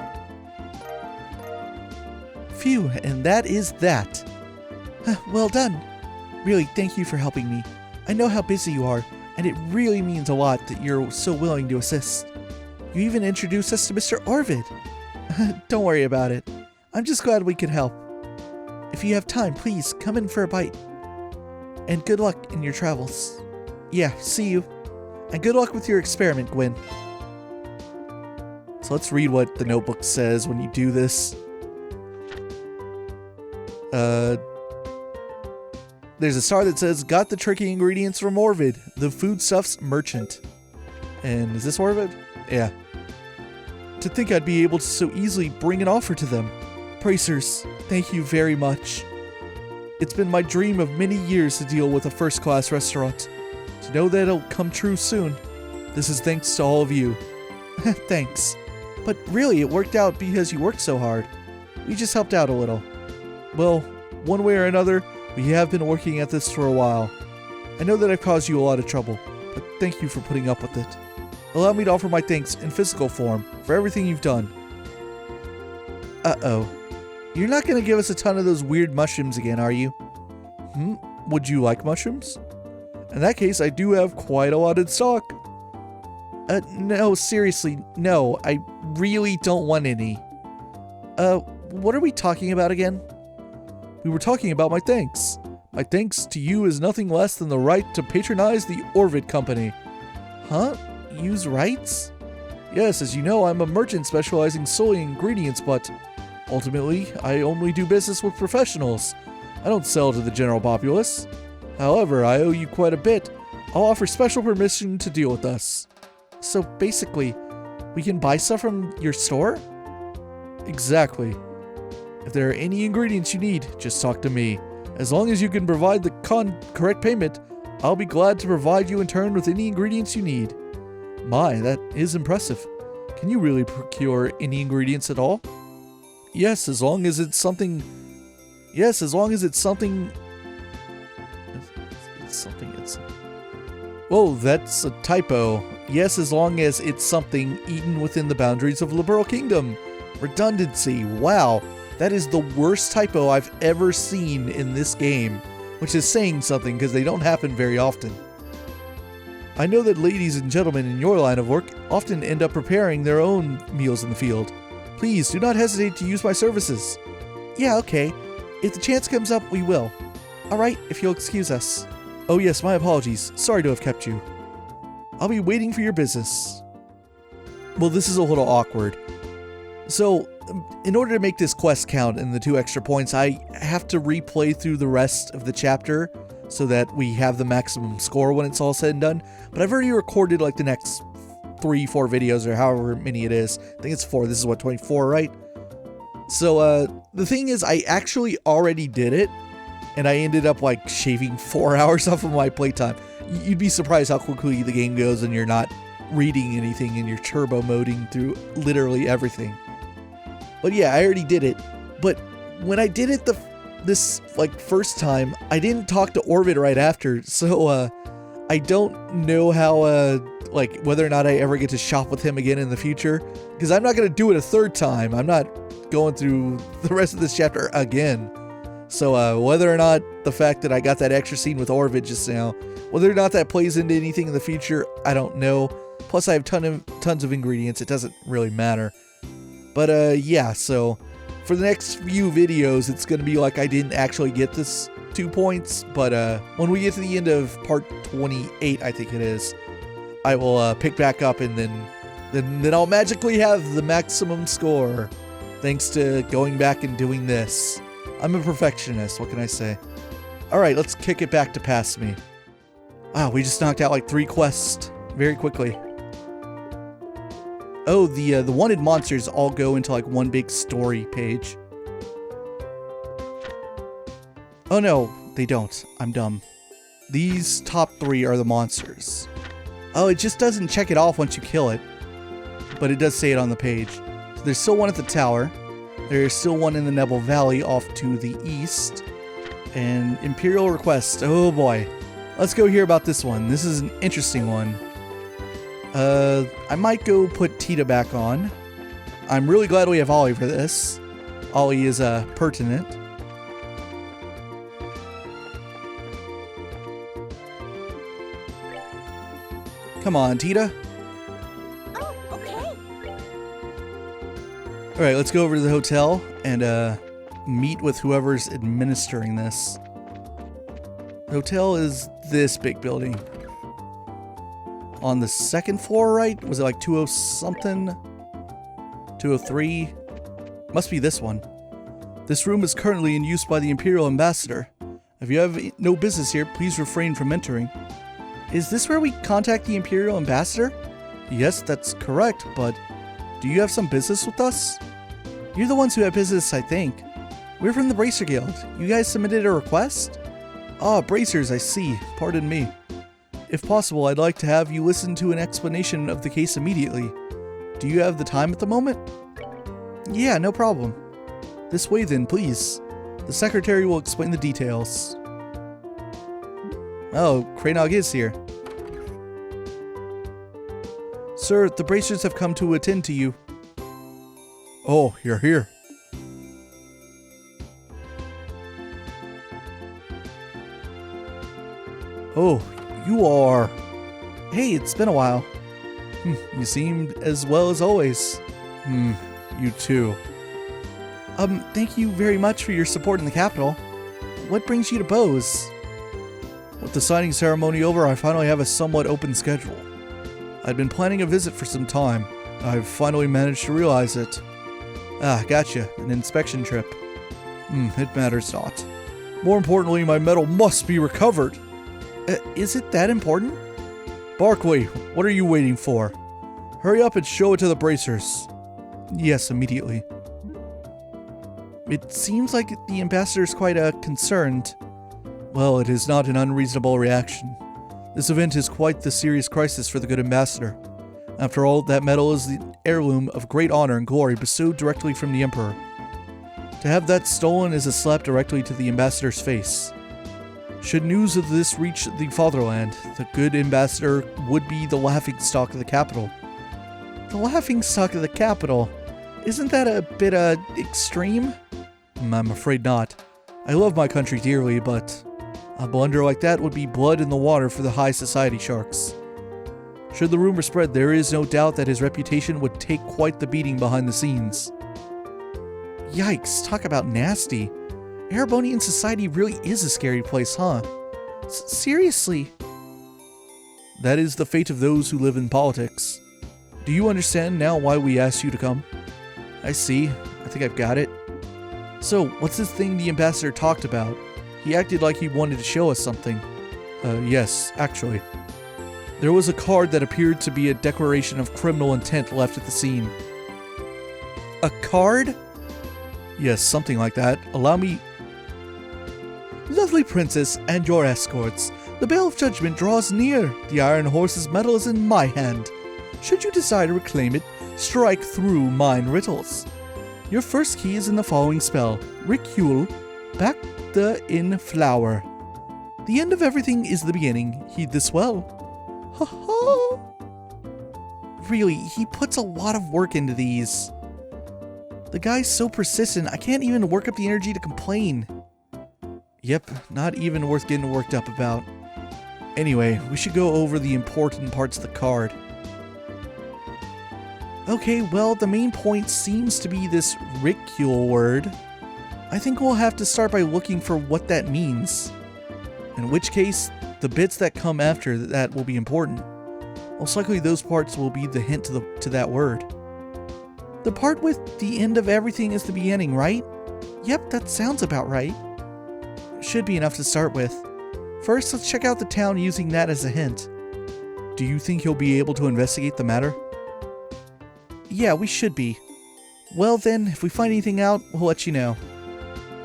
Phew, and that is that. Well done. Really, thank you for helping me. I know how busy you are, and it really means a lot that you're so willing to assist. You even introduced us to Mr. Orvid. Don't worry about it. I'm just glad we could help. If you have time, please come in for a bite. And good luck in your travels. Yeah, see you. And good luck with your experiment, Gwen. So let's read what the notebook says when you do this. There's a star that says, got the tricky ingredients from Orvid, the foodstuffs merchant. And is this Orvid? Yeah. To think I'd be able to so easily bring an offer to them. Pricers, thank you very much. It's been my dream of many years to deal with a first-class restaurant. To know that it'll come true soon. This is thanks to all of you. Thanks. But really, it worked out because you worked so hard. We just helped out a little. Well, one way or another, we have been working at this for a while. I know that I've caused you a lot of trouble, but thank you for putting up with it. Allow me to offer my thanks in physical form for everything you've done. Uh-oh. You're not going to give us a ton of those weird mushrooms again, are you? Would you like mushrooms? In that case, I do have quite a lot in stock. No, seriously, no. I really don't want any. What are we talking about again? We were talking about my thanks. My thanks to you is nothing less than the right to patronize the Orvid Company. Huh? Use rights? Yes, as you know, I'm a merchant specializing solely in ingredients, but ultimately, I only do business with professionals. I don't sell to the general populace. However, I owe you quite a bit. I'll offer special permission to deal with us. So basically, we can buy stuff from your store? Exactly. If there are any ingredients you need, just talk to me. As long as you can provide the correct payment, I'll be glad to provide you in turn with any ingredients you need. My, that is impressive. Can you really procure any ingredients at all? Yes, as long as it's something... Whoa, that's a typo. Yes, as long as it's something eaten within the boundaries of Liberal Kingdom. Redundancy, wow. That is the worst typo I've ever seen in this game, which is saying something because they don't happen very often. I know that ladies and gentlemen in your line of work often end up preparing their own meals in the field. Please do not hesitate to use my services. Yeah, okay. If the chance comes up, we will. Alright, if you'll excuse us. Oh yes, my apologies. Sorry to have kept you. I'll be waiting for your business. Well, this is a little awkward. So, in order to make this quest count and the 2 extra points, I have to replay through the rest of the chapter so that we have the maximum score when it's all said and done. But I've already recorded like the next 3-4 videos or however many it is. I think it's 4. This is what, 24, right? So, the thing is, I actually already did it, and I ended up like shaving 4 hours off of my playtime. You'd be surprised how quickly the game goes and you're not reading anything and you're turbo moding through literally everything. But yeah, I already did it. But when I did it this like first time, I didn't talk to Orbit right after, so I don't know how like whether or not I ever get to shop with him again in the future, because I'm not gonna do it a 3rd time. I'm not going through the rest of this chapter again. So whether or not the fact that I got that extra scene with Orvid just now, whether or not that plays into anything in the future, I don't know. Plus I have tons of ingredients, it doesn't really matter. But yeah, so for the next few videos, it's going to be like I didn't actually get this 2 points, but when we get to the end of part 28, I think it is, I will pick back up and then I'll magically have the maximum score, thanks to going back and doing this. I'm a perfectionist, what can I say? Alright, let's kick it back to Past Me. Wow, we just knocked out like 3 quests very quickly. Oh, the wanted monsters all go into like one big story page. Oh no, they don't. I'm dumb. These top 3 are the monsters. Oh, it just doesn't check it off once you kill it. But it does say it on the page. So there's still one at the tower. There's still one in the Nebel Valley off to the east. And Imperial Request. Oh boy. Let's go hear about this one. This is an interesting one. I might go put Tita back on. I'm really glad we have Ollie for this. Ollie is, pertinent. Come on, Tita.
Oh, okay.
Alright, let's go over to the hotel and, meet with whoever's administering this. The hotel is this big building. On the 2nd floor, right? Was it like 20 something? 203? Must be this one. This room is currently in use by the Imperial Ambassador. If you have no business here, please refrain from entering. Is this where we contact the Imperial Ambassador? Yes, that's correct, but do you have some business with us? You're the ones who have business, I think. We're from the Bracer Guild. You guys submitted a request? Ah, bracers, I see. Pardon me. If possible, I'd like to have you listen to an explanation of the case immediately. Do you have the time at the moment? Yeah, no problem. This way then, please. The secretary will explain the details. Oh, Kranog is here. Sir, the bracers have come to attend to you. Oh, you're here. Oh, you are... Hey, it's been a while. You seemed as well as always. You too. Thank you very much for your support in the capital. What brings you to Bose? With the signing ceremony over, I finally have a somewhat open schedule. I'd been planning a visit for some time. I've finally managed to realize it. Ah, gotcha. An inspection trip. It matters not. More importantly, my medal must be recovered. Is it that important? Barkley, what are you waiting for? Hurry up and show it to the bracers. Yes, immediately. It seems like the ambassador's quite concerned. Well, it is not an unreasonable reaction. This event is quite the serious crisis for the good ambassador. After all, that medal is the heirloom of great honor and glory bestowed directly from the Emperor. To have that stolen is a slap directly to the ambassador's face. Should news of this reach the fatherland, the good ambassador would be the laughingstock of the capital. The laughingstock of the capital? Isn't that a bit, extreme? I'm afraid not. I love my country dearly, but a blunder like that would be blood in the water for the high society sharks. Should the rumor spread, there is no doubt that his reputation would take quite the beating behind the scenes. Yikes, talk about nasty. Erebonian society really is a scary place, huh? Seriously? That is the fate of those who live in politics. Do you understand now why we asked you to come? I see. I think I've got it. So, what's this thing the ambassador talked about? He acted like he wanted to show us something. Yes, actually. There was a card that appeared to be a declaration of criminal intent left at the scene. A card? Yes, something like that. Allow me... Lovely princess and your escorts. The Bell of Judgment draws near. The Iron Horse's medal is in my hand. Should you decide to reclaim it, strike through mine riddles. Your first key is in the following spell. Ricule, back the in flower. The end of everything is the beginning. Heed this well. Ha ha! Really, he puts a lot of work into these. The guy's so persistent, I can't even work up the energy to complain. Yep, not even worth getting worked up about. Anyway, we should go over the important parts of the card. Okay, well, the main point seems to be this ricule word. I think we'll have to start by looking for what that means. In which case, the bits that come after that will be important. Most likely those parts will be the hint to that word. The part with the end of everything is the beginning, right? Yep, that sounds about right. Should be enough to start with. First, let's check out the town using that as a hint. Do you think he'll be able to investigate the matter? Yeah, we should be. Well then, if we find anything out, we'll let you know.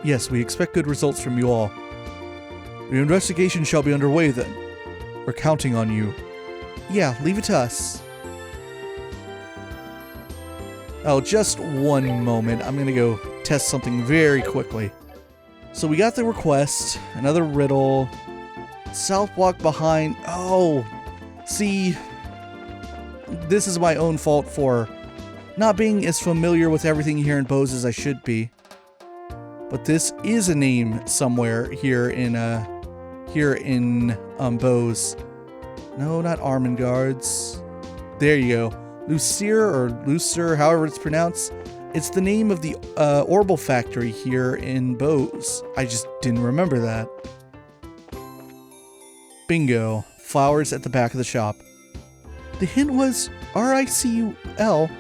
Yes, we expect good results from you all. The investigation shall be underway then. We're counting on you. Yeah, leave it to us. Oh, just one moment. I'm gonna go test something very quickly. So we got the request, another riddle, south block behind. Oh, see, this is my own fault for not being as familiar with everything here in Bose as I should be. But this is a name somewhere here in Bose. No, not Armengards. There you go. Lucere or Lucer, however it's pronounced. It's the name of the Orbital factory here in Bose. I just didn't remember that. Bingo. Flowers at the back of the shop. The hint was R-I-C-U-L,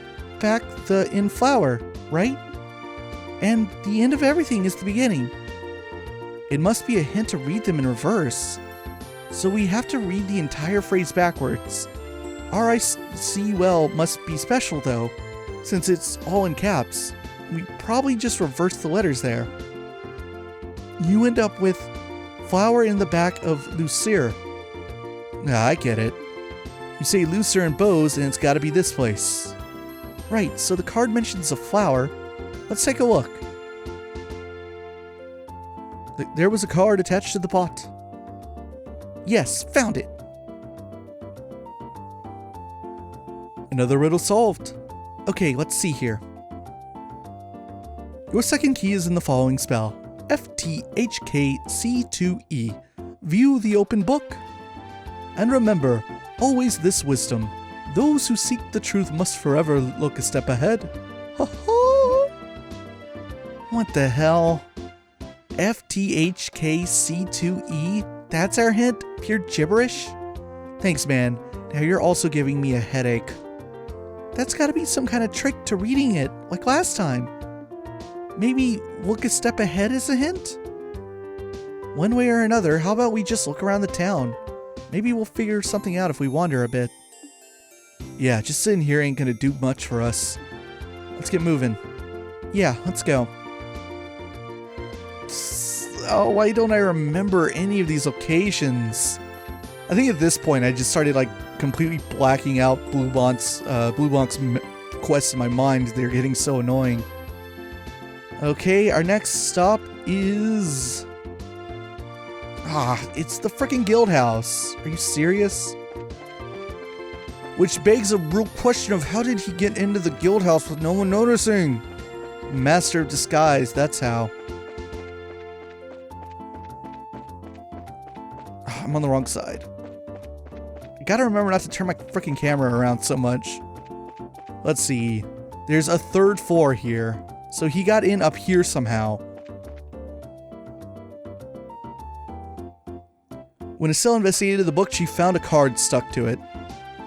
back the in flower, right? And the end of everything is the beginning. It must be a hint to read them in reverse. So we have to read the entire phrase backwards. R-I-C-U-L must be special though, since it's all in caps. We probably just reversed the letters there. You end up with flower in the back of Lucere. Ah, I get it. You say Lucere and Bose and it's gotta be this place. Right, so the card mentions a flower. Let's take a look. There was a card attached to the pot. Yes, found it. Another riddle solved. Okay, let's see here. Your second key is in the following spell. FTHKC2E. View the open book. And remember, always this wisdom. Those who seek the truth must forever look a step ahead. Ha ha! What the hell? FTHKC2E? That's our hint? Pure gibberish? Thanks, man. Now you're also giving me a headache. That's gotta be some kind of trick to reading it, like last time. Maybe look a step ahead is a hint? One way or another, how about we just look around the town? Maybe we'll figure something out if we wander a bit. Yeah, just sitting here ain't gonna do much for us. Let's get moving. Yeah, let's go. Oh, why don't I remember any of these locations? I think at this point I just started like completely blacking out Blue Bonk's quests in my mind. They're getting so annoying. Okay, our next stop is... it's the frickin' guild house. Are you serious? Which begs a real question of how did he get into the guild house with no one noticing? Master of disguise, that's how. I'm on the wrong side. I gotta remember not to turn my frickin' camera around so much. Let's see. There's a third floor here. So he got in up here somehow. When Estelle investigated the book, she found a card stuck to it.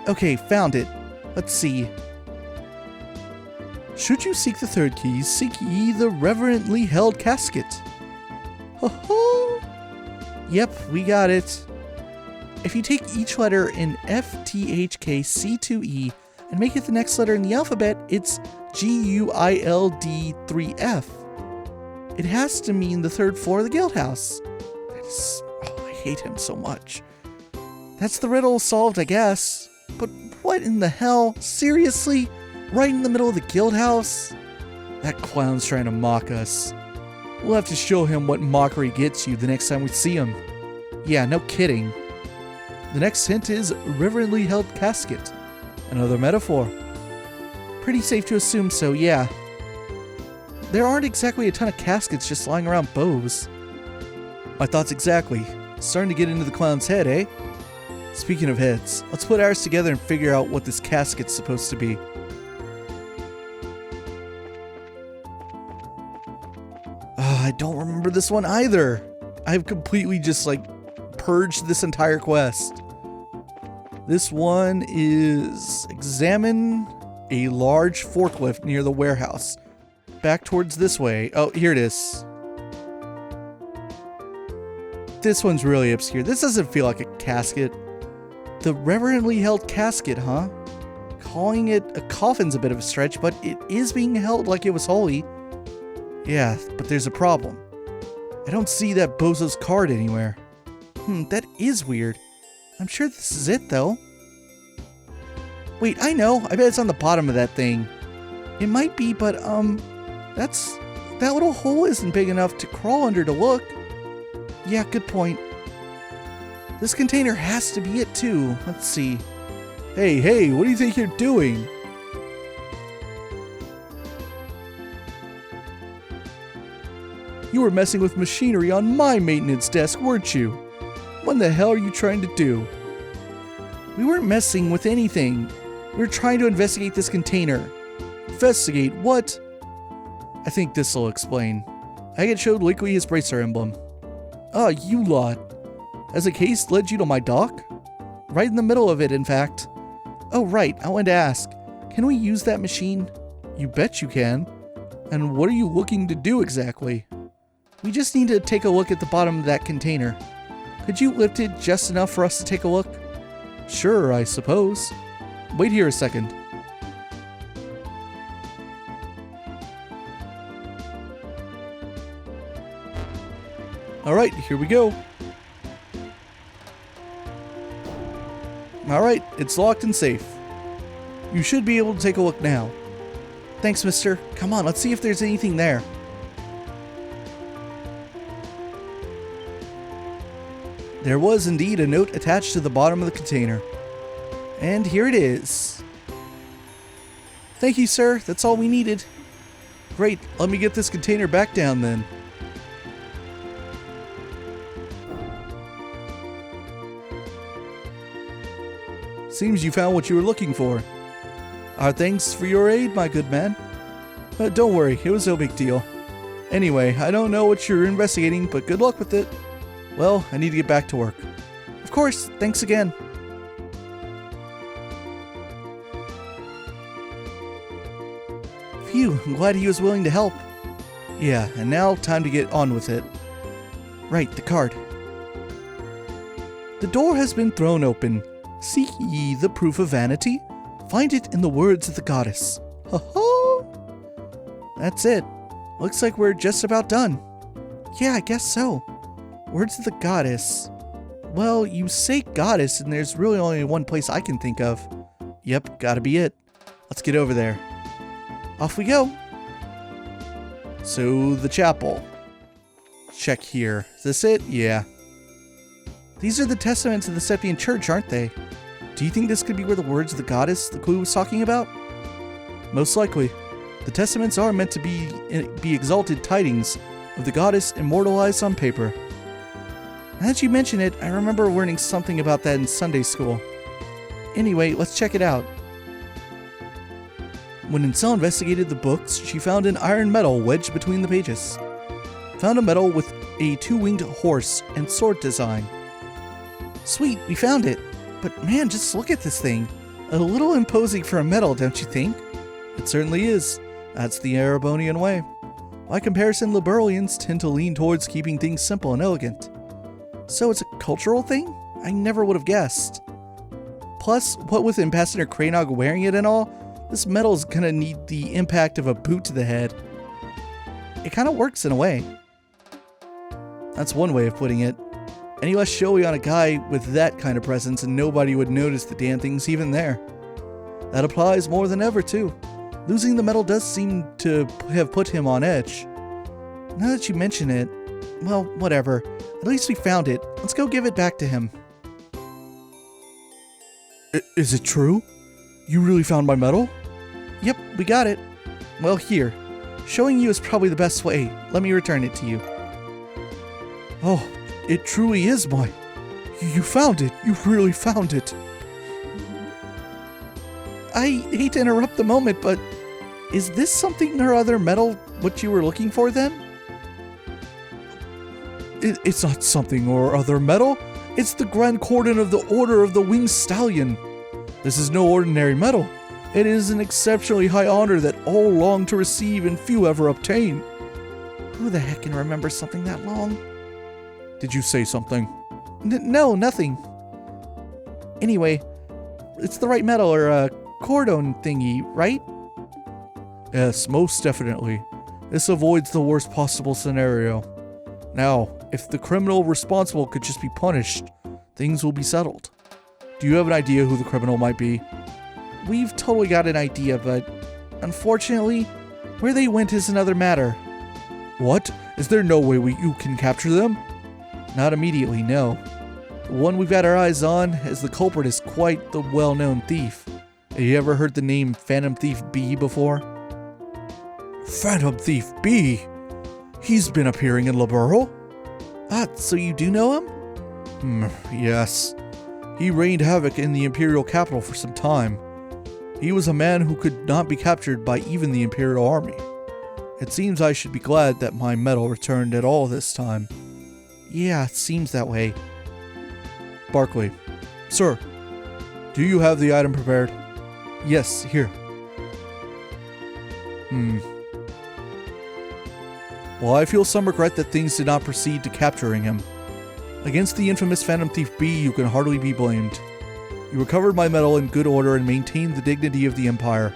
Okay, found it. Let's see. Should you seek the third key, seek ye the reverently held casket. Ho ho! Yep, we got it. If you take each letter in F, T, H, K, C, 2, E and make it the next letter in the alphabet, it's G-U-I-L-D 3F. It has to mean the third floor of the guild house. That is... oh, I hate him so much. That's the riddle solved, I guess. But what in the hell? Seriously? Right in the middle of the guild house? That clown's trying to mock us. We'll have to show him what mockery gets you the next time we see him. Yeah, no kidding. The next hint is reverently held casket. Another metaphor. Pretty safe to assume so, yeah. There aren't exactly a ton of caskets just lying around Bose. My thoughts exactly. Starting to get into the clown's head, eh? Speaking of heads, let's put ours together and figure out what this casket's supposed to be. I don't remember this one either. I've completely just purged this entire quest. This one is examine a large forklift near the warehouse. Back towards this way. Oh, here it is. This one's really obscure. This doesn't feel like a casket. The reverently held casket, huh? Calling it a coffin's a bit of a stretch, but it is being held like it was holy. Yeah, but there's a problem. I don't see that Bozo's card anywhere. That is weird. I'm sure this is it, though. Wait, I know. I bet it's on the bottom of that thing. It might be, but, that little hole isn't big enough to crawl under to look. Yeah, good point. This container has to be it, too. Let's see. Hey, what do you think you're doing? You were messing with machinery on my maintenance desk, weren't you? What the hell are you trying to do? We weren't messing with anything. We were trying to investigate this container. Investigate what? I think this'll explain. I get showed Liquid his bracer emblem. Ah, you lot. Has a case led you to my dock? Right in the middle of it, in fact. Oh, right, I wanted to ask. Can we use that machine? You bet you can. And what are you looking to do exactly? We just need to take a look at the bottom of that container. Could you lift it just enough for us to take a look? Sure, I suppose. Wait here a second. Alright, here we go. Alright, it's locked and safe. You should be able to take a look now. Thanks, mister. Come on, let's see if there's anything there. There was indeed a note attached to the bottom of the container. And here it is. Thank you, sir. That's all we needed. Great. Let me get this container back down then. Seems you found what you were looking for. Our thanks for your aid, my good man. Don't worry, it was no big deal. Anyway, I don't know what you're investigating, but good luck with it. Well, I need to get back to work. Of course, thanks again. Phew, I'm glad he was willing to help. Yeah, and now time to get on with it. Right, the card. The door has been thrown open. Seek ye the proof of vanity? Find it in the words of the goddess. Ho-ho! That's it. Looks like we're just about done. Yeah, I guess so. Words of the goddess. Well, you say goddess, and there's really only one place I can think of. Yep, gotta be it. Let's get over there. Off we go. So, the chapel. Check here. Is this it? Yeah. These are the testaments of the Seppian Church, aren't they? Do you think this could be where the words of the goddess the clue was talking about? Most likely. The testaments are meant to be exalted tidings of the goddess immortalized on paper. Now that you mention it, I remember learning something about that in Sunday school. Anyway, let's check it out. When Incel investigated the books, she found an iron medal wedged between the pages. Found a medal with a two-winged horse and sword design. Sweet, we found it. But man, just look at this thing. A little imposing for a medal, don't you think? It certainly is. That's the Erebonian way. By comparison, Liberalians tend to lean towards keeping things simple and elegant. So it's a cultural thing? I never would have guessed. Plus, what with Ambassador Cranog wearing it and all, this metal is gonna need the impact of a boot to the head. It kinda works in a way. That's one way of putting it. Any less showy on a guy with that kind of presence and nobody would notice the damn thing's even there. That applies more than ever too. Losing the medal does seem to have put him on edge. Now that you mention it, well, whatever. At least we found it. Let's go give it back to him. Is it true? You really found my medal? Yep, we got it. Well, here. Showing you is probably the best way. Let me return it to you. Oh, it truly is mine. You found it. You really found it. I hate to interrupt the moment, but is this something or other medal what you were looking for then? It's not something or other medal. It's the Grand Cordon of the Order of the Winged Stallion. This is no ordinary medal. It is an exceptionally high honor that all long to receive and few ever obtain. Who the heck can remember something that long? Did you say something? No, nothing. Anyway, it's the right medal or cordon thingy, right? Yes, most definitely. This avoids the worst possible scenario. Now, if the criminal responsible could just be punished, things will be settled. Do you have an idea who the criminal might be? We've totally got an idea, but unfortunately, where they went is another matter. What? Is there no way you can capture them? Not immediately, no. The one we've got our eyes on as the culprit is quite the well-known thief. Have you ever heard the name Phantom Thief B before? Phantom Thief B? He's been appearing in Liberal? Ah, so you do know him? Yes. He reigned havoc in the Imperial capital for some time. He was a man who could not be captured by even the Imperial army. It seems I should be glad that my medal returned at all this time. Yeah, it seems that way. Barkley. Sir, do you have the item prepared? Yes, here. Well, I feel some regret that things did not proceed to capturing him. Against the infamous Phantom Thief B, you can hardly be blamed. You recovered my medal in good order and maintained the dignity of the Empire.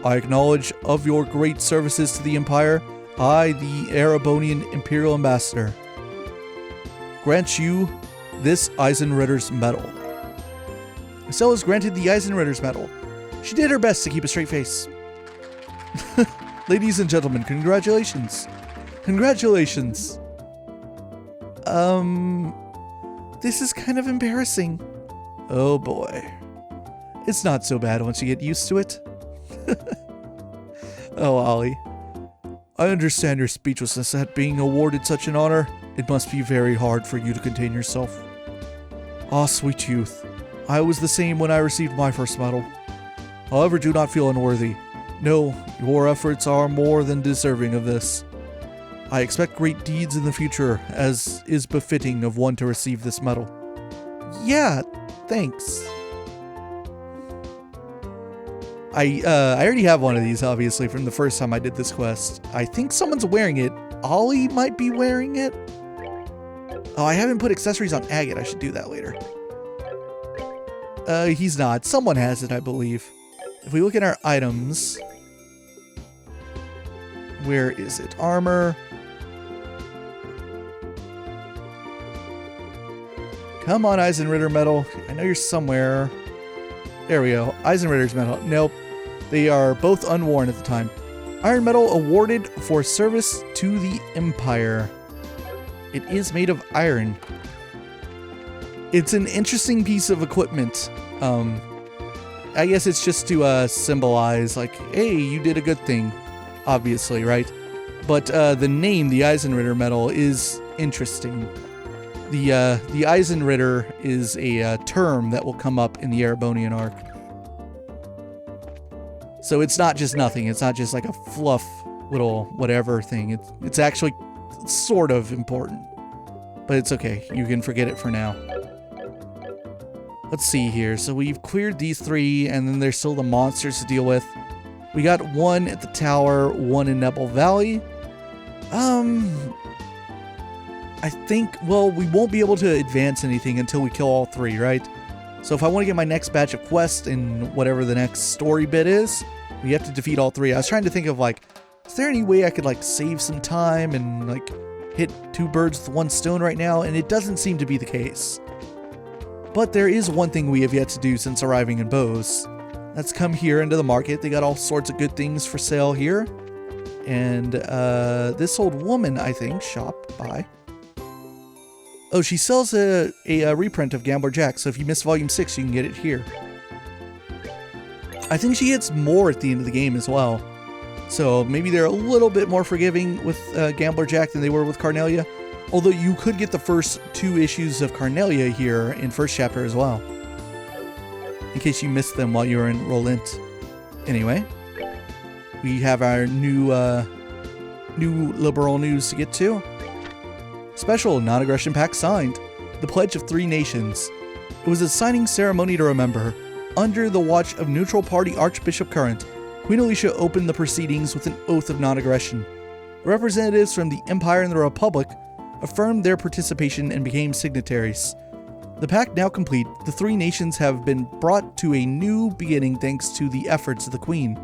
I acknowledge of your great services to the Empire, I, the Erebonian Imperial Ambassador, grant you this Eisenritter's medal. Estelle is granted the Eisenritter's medal. She did her best to keep a straight face. Ladies and gentlemen, congratulations. Congratulations. This is kind of embarrassing. Oh boy. It's not so bad once you get used to it. Oh, Ollie. I understand your speechlessness at being awarded such an honor. It must be very hard for you to contain yourself. Ah, sweet youth. I was the same when I received my first medal. However, do not feel unworthy. No, your efforts are more than deserving of this. I expect great deeds in the future, as is befitting of one to receive this medal. Yeah, thanks. I already have one of these, obviously, from the first time I did this quest. I think someone's wearing it. Ollie might be wearing it. Oh, I haven't put accessories on Agate. I should do that later. He's not. Someone has it, I believe. If we look at our items... Where is it? Armor. Come on, Eisenritter medal. I know you're somewhere. There we go. Eisenritter's medal. Nope. They are both unworn at the time. Iron medal awarded for service to the Empire. It is made of iron. It's an interesting piece of equipment. I guess it's just to symbolize, like, hey, you did a good thing. Obviously, right? But the name, the Eisenritter medal, is interesting. The Eisenritter is a term that will come up in the Erebonian arc. So it's not just nothing. It's not just like a fluff little whatever thing. It's actually sort of important. But it's okay. You can forget it for now. Let's see here. So we've cleared these three, and then there's still the monsters to deal with. We got one at the tower, one in Nebel Valley. I think, well, we won't be able to advance anything until we kill all three, right? So if I want to get my next batch of quests in whatever the next story bit is, we have to defeat all three. I was trying to think of, like, is there any way I could, like, save some time and, like, hit two birds with one stone right now? And it doesn't seem to be the case. But there is one thing we have yet to do since arriving in Bose. Let's come here into the market. They got all sorts of good things for sale here. And this old woman, I think, shop by. Oh, she sells a reprint of Gambler Jack, so if you missed Volume 6, you can get it here. I think she gets more at the end of the game as well. So maybe they're a little bit more forgiving with Gambler Jack than they were with Carnelia. Although you could get the first 2 issues of Carnelia here in first chapter as well. In case you missed them while you were in Rolent. Anyway, we have our new liberal news to get to. Special non-aggression pact signed. The Pledge of 3 Nations. It was a signing ceremony to remember. Under the watch of neutral party Archbishop Current, Queen Alicia opened the proceedings with an oath of non-aggression. Representatives from the Empire and the Republic affirmed their participation and became signatories. The pact now complete, the 3 nations have been brought to a new beginning thanks to the efforts of the Queen.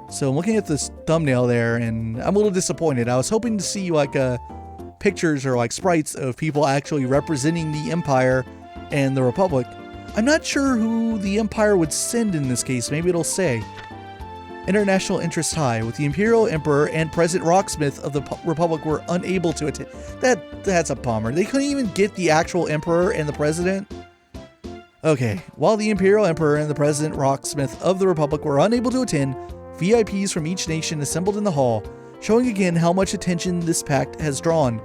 So I'm looking at this thumbnail there, and I'm a little disappointed. I was hoping to see like pictures or like sprites of people actually representing the Empire and the Republic. I'm not sure who the Empire would send in this case. Maybe it'll say. International interest high, with the Imperial Emperor and President Rocksmith of the Republic were unable to attend. That's a bummer. They couldn't even get the actual Emperor and the President. Okay, while the Imperial Emperor and the President Rocksmith of the Republic were unable to attend, VIPs from each nation assembled in the hall, showing again how much attention this pact has drawn.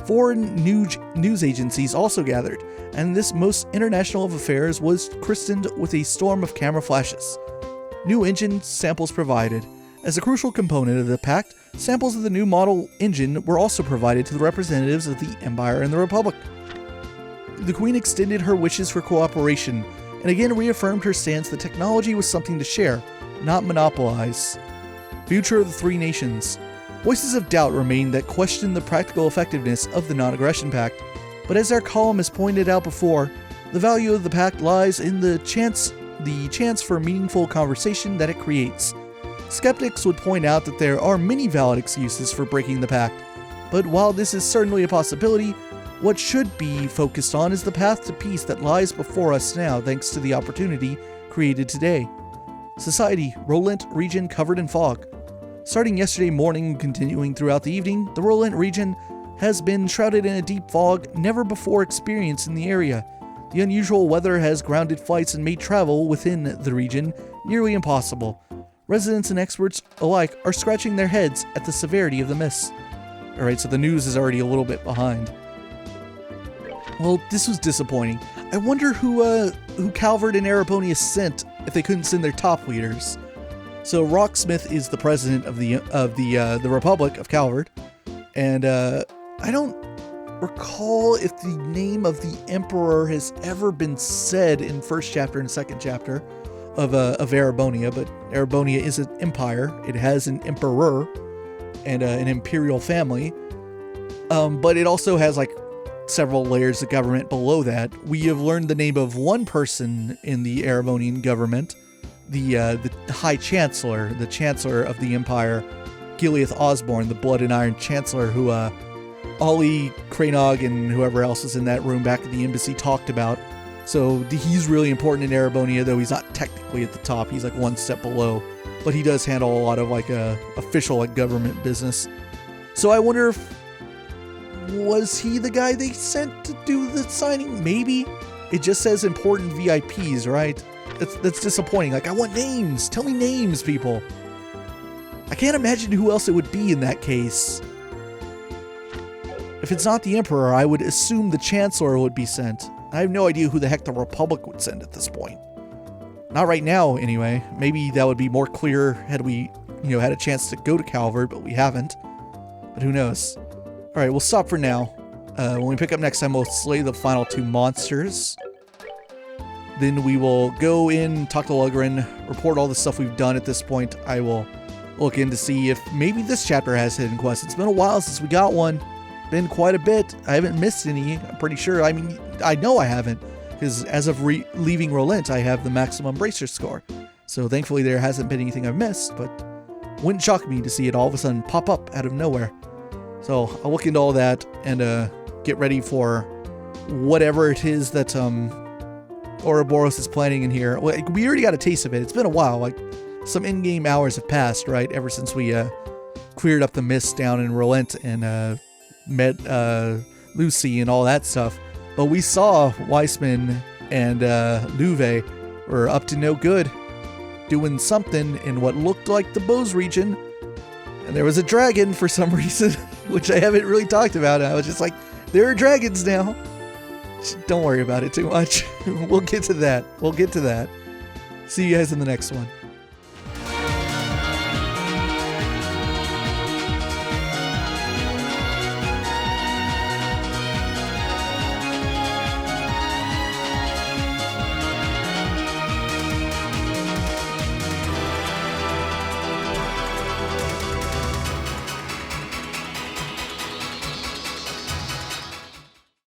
Foreign news agencies also gathered, and this most international of affairs was christened with a storm of camera flashes. New engine samples provided. As a crucial component of the pact, samples of the new model engine were also provided to the representatives of the Empire and the Republic. The Queen extended her wishes for cooperation, and again reaffirmed her stance that technology was something to share, not monopolize. Future of the 3 nations. Voices of doubt remain that question the practical effectiveness of the non-aggression pact, but as our column has pointed out before, the value of the pact lies in the chance for meaningful conversation that it creates. Skeptics would point out that there are many valid excuses for breaking the pact, but while this is certainly a possibility, what should be focused on is the path to peace that lies before us now thanks to the opportunity created today. Society, Rolent region covered in fog. Starting yesterday morning and continuing throughout the evening, the Rolent region has been shrouded in a deep fog never before experienced in the area. The unusual weather has grounded flights and made travel within the region nearly impossible. Residents and experts alike are scratching their heads at the severity of the mists. Alright, so the news is already a little bit behind. Well, this was disappointing. I wonder who Calvert and Arabonia sent if they couldn't send their top leaders. So Rocksmith is the president of the Republic of Calvert, and I don't recall if the name of the Emperor has ever been said in first chapter and second chapter of Arabonia, but Arabonia is an empire. It has an emperor and an imperial family, but it also has like several layers of government below that. We have learned the name of one person in the Arabonian government, the High Chancellor, the Chancellor of the Empire, Gileath Osborne, the Blood and Iron Chancellor, who Ollie, Cranog, and whoever else was in that room back at the embassy talked about. So he's really important in Arabonia, though he's not technically at the top. He's like one step below, but he does handle a lot of like official like government business. So I wonder if was he the guy they sent to do the signing? Maybe. It just says important VIPs, right? That's disappointing. Like, I want names. Tell me names, people. I can't imagine who else it would be in that case. If it's not the Emperor, I would assume the Chancellor would be sent. I have no idea who the heck the Republic would send at this point. Not right now, anyway. Maybe that would be more clear had we, had a chance to go to Calvert, but we haven't. But who knows? Alright, we'll stop for now. When we pick up next time, we'll slay the final 2 monsters. Then we will go in, talk to Lugren, report all the stuff we've done at this point. I will look in to see if maybe this chapter has hidden quests. It's been a while since we got one. Been quite a bit. I haven't missed any, I'm pretty sure. I mean, I know I haven't, because as of leaving Rolent, I have the maximum bracer score. So thankfully there hasn't been anything I've missed, but wouldn't shock me to see it all of a sudden pop up out of nowhere. So I'll look into all that and get ready for whatever it is that Ouroboros is planning in here. We already got a taste of it. It's been a while. Like, some in-game hours have passed, right? Ever since we cleared up the mist down in Rolent and met Lucy and all that stuff. But we saw Weissman and Louve were up to no good, doing something in what looked like the Bose region. And there was a dragon for some reason, which I haven't really talked about. I was just like, there are dragons now. Don't worry about it too much. We'll get to that. See you guys in the next one.